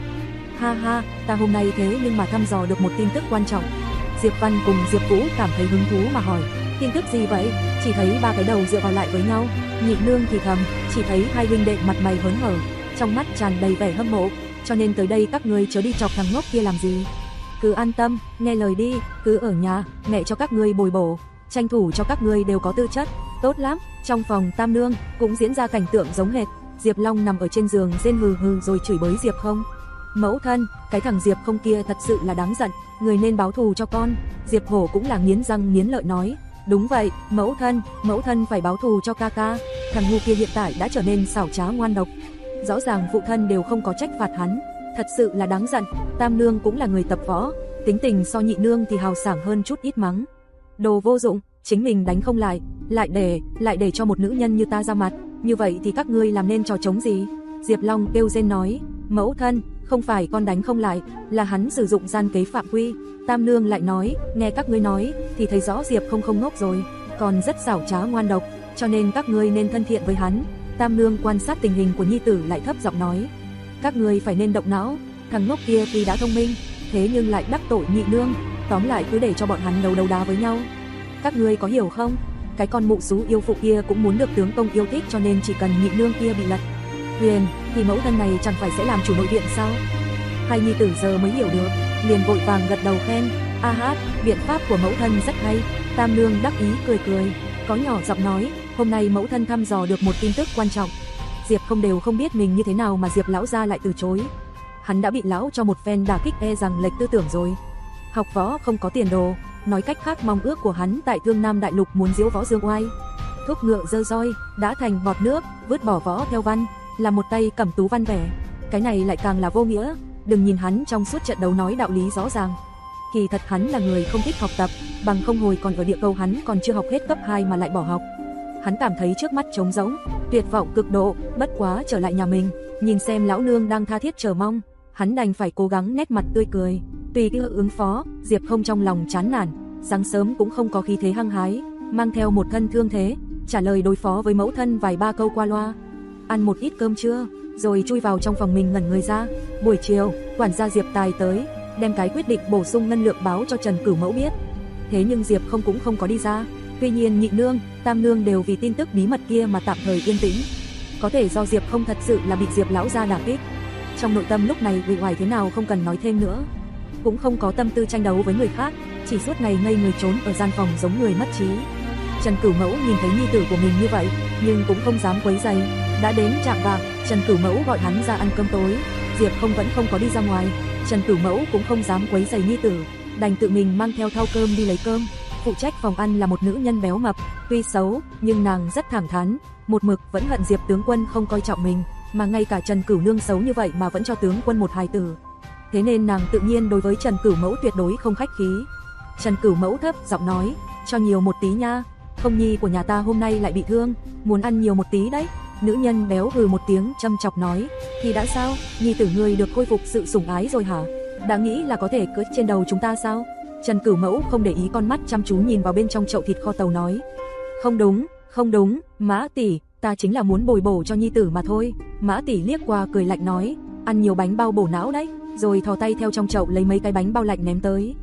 Ha ha, ta hôm nay thế nhưng mà thăm dò được một tin tức quan trọng. Diệp Văn cùng Diệp Vũ cảm thấy hứng thú mà hỏi, tin tức gì vậy? Chỉ thấy ba cái đầu dựa vào lại với nhau. Nhị Nương thì thầm, chỉ thấy hai huynh đệ mặt mày hớn hở, trong mắt tràn đầy vẻ hâm mộ, cho nên tới đây các ngươi chớ đi chọc thằng ngốc kia làm gì. Cứ an tâm, nghe lời đi, cứ ở nhà, mẹ cho các ngươi bồi bổ, tranh thủ cho các ngươi đều có tư chất, tốt lắm. Trong phòng Tam Nương cũng diễn ra cảnh tượng giống hệt. Diệp Long nằm ở trên giường rên hừ hừ rồi chửi bới Diệp Không. Mẫu thân, cái thằng Diệp Không kia thật sự là đáng giận, người nên báo thù cho con. Diệp Hổ cũng là nghiến răng nghiến lợi nói, đúng vậy, mẫu thân phải báo thù cho ca ca. Thằng ngu kia hiện tại đã trở nên xảo trá ngoan độc, rõ ràng phụ thân đều không có trách phạt hắn, thật sự là đáng giận. Tam Nương cũng là người tập võ, tính tình so Nhị Nương thì hào sảng hơn chút ít mắng. Đồ vô dụng, chính mình đánh không lại, lại để cho một nữ nhân như ta ra mặt, như vậy thì các ngươi làm nên trò trống gì? Diệp Long kêu rên nói, mẫu thân, không phải con đánh không lại, là hắn sử dụng gian kế phạm quy. Tam Nương lại nói, nghe các ngươi nói thì thấy rõ Diệp không ngốc rồi, còn rất xảo trá ngoan độc, cho nên các ngươi nên thân thiện với hắn. Tam Nương quan sát tình hình của nhi tử lại thấp giọng nói, các ngươi phải nên động não, thằng ngốc kia tuy đã thông minh, thế nhưng lại đắc tội Nhị Nương, tóm lại cứ để cho bọn hắn đấu đá với nhau. Các ngươi có hiểu không? Cái con mụ xú yêu phụ kia cũng muốn được tướng công yêu thích, cho nên chỉ cần Nhị Nương kia bị lật thuyền thì mẫu thân này chẳng phải sẽ làm chủ nội viện sao? Hai nhi tử giờ mới hiểu được, liền vội vàng gật đầu khen, a hát, biện pháp của mẫu thân rất hay. Tam Nương đắc ý cười cười, có nhỏ giọng nói, hôm nay mẫu thân thăm dò được một tin tức quan trọng. Diệp Không đều không biết mình như thế nào mà Diệp lão gia lại từ chối. Hắn đã bị lão cho một phen đả kích e rằng lệch tư tưởng rồi. Học võ không có tiền đồ, nói cách khác mong ước của hắn tại Thương Nam đại lục muốn diễu võ dương oai, thúc ngựa dơ roi, đã thành bọt nước, vứt bỏ võ theo văn, là một tay cẩm tú văn vẻ. Cái này lại càng là vô nghĩa. Đừng nhìn hắn trong suốt trận đấu nói đạo lý rõ ràng, kỳ thật hắn là người không thích học tập, bằng không hồi còn ở địa cầu hắn còn chưa học hết cấp 2 mà lại bỏ học. Hắn cảm thấy trước mắt trống rỗng, tuyệt vọng cực độ, bất quá trở lại nhà mình, nhìn xem lão nương đang tha thiết chờ mong, hắn đành phải cố gắng nét mặt tươi cười, tùy ý ứng phó. Diệp Không trong lòng chán nản, sáng sớm cũng không có khí thế hăng hái, mang theo một thân thương thế, trả lời đối phó với mẫu thân vài ba câu qua loa. Ăn một ít cơm trưa, rồi chui vào trong phòng mình ngẩn người ra. Buổi chiều, quản gia Diệp Tài tới, đem cái quyết định bổ sung ngân lượng báo cho Trần Cửu Mẫu biết. Thế nhưng Diệp Không cũng không có đi ra. Tuy nhiên nhị nương, tam nương đều vì tin tức bí mật kia mà tạm thời yên tĩnh. Có thể do Diệp Không thật sự là bị Diệp lão gia đả kích. Trong nội tâm lúc này uể oải thế nào không cần nói thêm nữa, cũng không có tâm tư tranh đấu với người khác, chỉ suốt ngày ngây người trốn ở gian phòng giống người mất trí. Trần Cửu Mẫu nhìn thấy nhi tử của mình như vậy, nhưng cũng không dám quấy rầy. Đã đến chạng vạng, Trần Cửu Mẫu gọi hắn ra ăn cơm tối, Diệp Không vẫn không có đi ra ngoài. Trần Cửu Mẫu cũng không dám quấy rầy nhi tử, đành tự mình mang theo thau cơm đi lấy cơm. Phụ trách phòng ăn là một nữ nhân béo mập, tuy xấu nhưng nàng rất thẳng thắn, một mực vẫn hận Diệp tướng quân không coi trọng mình, mà ngay cả Trần Cửu nương xấu như vậy mà vẫn cho tướng quân một hài tử. Thế nên nàng tự nhiên đối với Trần Cửu Mẫu tuyệt đối không khách khí. Trần Cửu Mẫu thấp giọng nói, cho nhiều một tí nha, Không nhi của nhà ta hôm nay lại bị thương, muốn ăn nhiều một tí đấy. Nữ nhân béo hừ một tiếng châm chọc nói, thì đã sao, nhi tử ngươi được khôi phục sự sủng ái rồi hả? Đã nghĩ là có thể cưỡi trên đầu chúng ta sao? Trần Cửu Mẫu không để ý, con mắt chăm chú nhìn vào bên trong chậu thịt kho tàu nói, không đúng, Mã tỷ, ta chính là muốn bồi bổ cho nhi tử mà thôi. Mã tỷ liếc qua cười lạnh nói, ăn nhiều bánh bao bổ não đấy, rồi thò tay theo trong chậu lấy mấy cái bánh bao lạnh ném tới.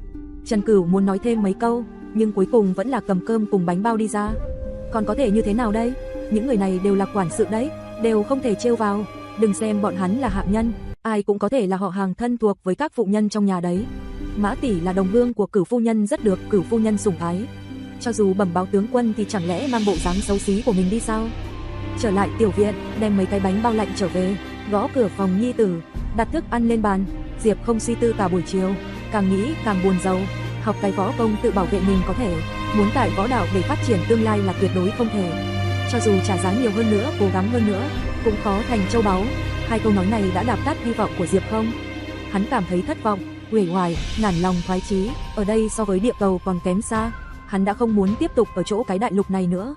Trần Cửu muốn nói thêm mấy câu, nhưng cuối cùng vẫn là cầm cơm cùng bánh bao đi ra. Còn có thể như thế nào đây? Những người này đều là quản sự đấy, đều không thể trêu vào. Đừng xem bọn hắn là hạ nhân, ai cũng có thể là họ hàng thân thuộc với các phụ nhân trong nhà đấy. Mã tỷ là đồng hương của Cửu phu nhân, rất được Cửu phu nhân sủng ái. Cho dù bẩm báo tướng quân thì chẳng lẽ mang bộ dáng xấu xí của mình đi sao? Trở lại tiểu viện, đem mấy cái bánh bao lạnh trở về, gõ cửa phòng nhi tử, đặt thức ăn lên bàn. Diệp Không suy tư cả buổi chiều, càng nghĩ càng buồn rầu. Học cái võ công tự bảo vệ mình có thể, muốn tại võ đạo để phát triển tương lai là tuyệt đối không thể. Cho dù trả giá nhiều hơn nữa, cố gắng hơn nữa, cũng khó thành châu báu. Hai câu nói này đã đạp tắt hy vọng của Diệp Không. Hắn cảm thấy thất vọng, uể oải, nản lòng thoái chí. Ở đây so với địa cầu còn kém xa. Hắn đã không muốn tiếp tục ở chỗ cái đại lục này nữa.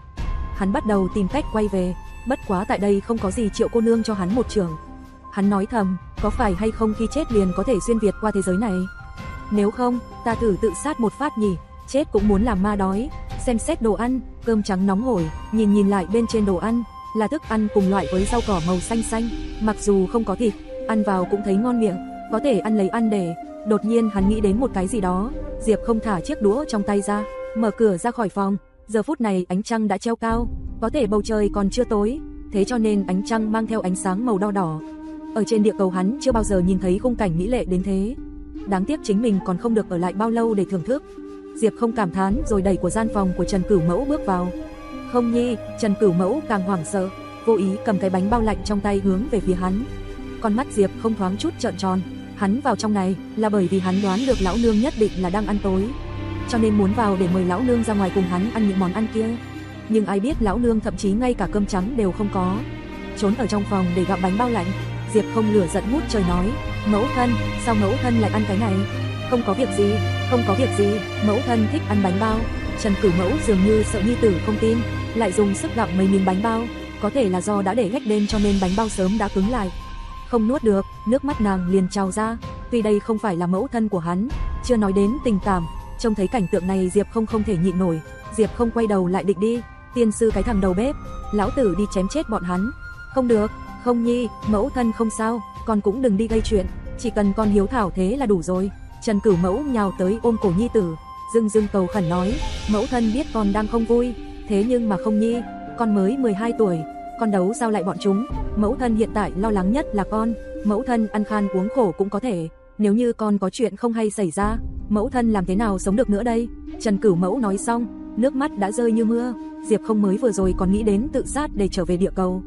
Hắn bắt đầu tìm cách quay về, bất quá tại đây không có gì Triệu cô nương cho hắn một trường. Hắn nói thầm, có phải hay không khi chết liền có thể xuyên việt qua thế giới này? Nếu không, ta thử tự sát một phát nhỉ, chết cũng muốn làm ma đói. Xem xét đồ ăn, cơm trắng nóng hổi, nhìn lại bên trên đồ ăn, là thức ăn cùng loại với rau cỏ màu xanh xanh, mặc dù không có thịt, ăn vào cũng thấy ngon miệng, có thể ăn lấy ăn để. Đột nhiên hắn nghĩ đến một cái gì đó, Diệp Không thả chiếc đũa trong tay ra, mở cửa ra khỏi phòng. Giờ phút này ánh trăng đã treo cao, có thể bầu trời còn chưa tối, thế cho nên ánh trăng mang theo ánh sáng màu đỏ đỏ. Ở trên địa cầu hắn chưa bao giờ nhìn thấy khung cảnh mỹ lệ đến thế. Đáng tiếc chính mình còn không được ở lại bao lâu để thưởng thức. Diệp Không cảm thán rồi đẩy của gian phòng của Trần Cửu Mẫu bước vào. Không nhi, Trần Cửu Mẫu càng hoảng sợ, vô ý cầm cái bánh bao lạnh trong tay hướng về phía hắn. Con mắt Diệp Không thoáng chút trợn tròn, hắn vào trong này là bởi vì hắn đoán được lão nương nhất định là đang ăn tối, cho nên muốn vào để mời lão nương ra ngoài cùng hắn ăn những món ăn kia. Nhưng ai biết lão nương thậm chí ngay cả cơm trắng đều không có, trốn ở trong phòng để gặm bánh bao lạnh. Diệp Không lửa giận ngút trời nói, mẫu thân, sao mẫu thân lại ăn cái này? Không có việc gì, mẫu thân thích ăn bánh bao. Trần Cửu Mẫu dường như sợ nhi tử không tin, lại dùng sức gặm mấy miếng bánh bao. Có thể là do đã để gách đêm cho nên bánh bao sớm đã cứng lại, không nuốt được, nước mắt nàng liền trào ra. Tuy đây không phải là mẫu thân của hắn, chưa nói đến tình cảm, trông thấy cảnh tượng này Diệp Không không thể nhịn nổi. Diệp Không quay đầu lại định đi, tiên sư cái thằng đầu bếp, lão tử đi chém chết bọn hắn. Không được, Không nhi, mẫu thân không sao, con cũng đừng đi gây chuyện, chỉ cần con hiếu thảo thế là đủ rồi. Trần Cửu Mẫu nhào tới ôm cổ nhi tử, dưng cầu khẩn nói, mẫu thân biết con đang không vui, thế nhưng mà Không nhi, con mới 12 tuổi, con đấu sao lại bọn chúng? Mẫu thân hiện tại lo lắng nhất là con, mẫu thân ăn khan uống khổ cũng có thể, nếu như con có chuyện không hay xảy ra, mẫu thân làm thế nào sống được nữa đây? Trần Cửu Mẫu nói xong, nước mắt đã rơi như mưa. Diệp Không mới vừa rồi còn nghĩ đến tự sát để trở về địa cầu.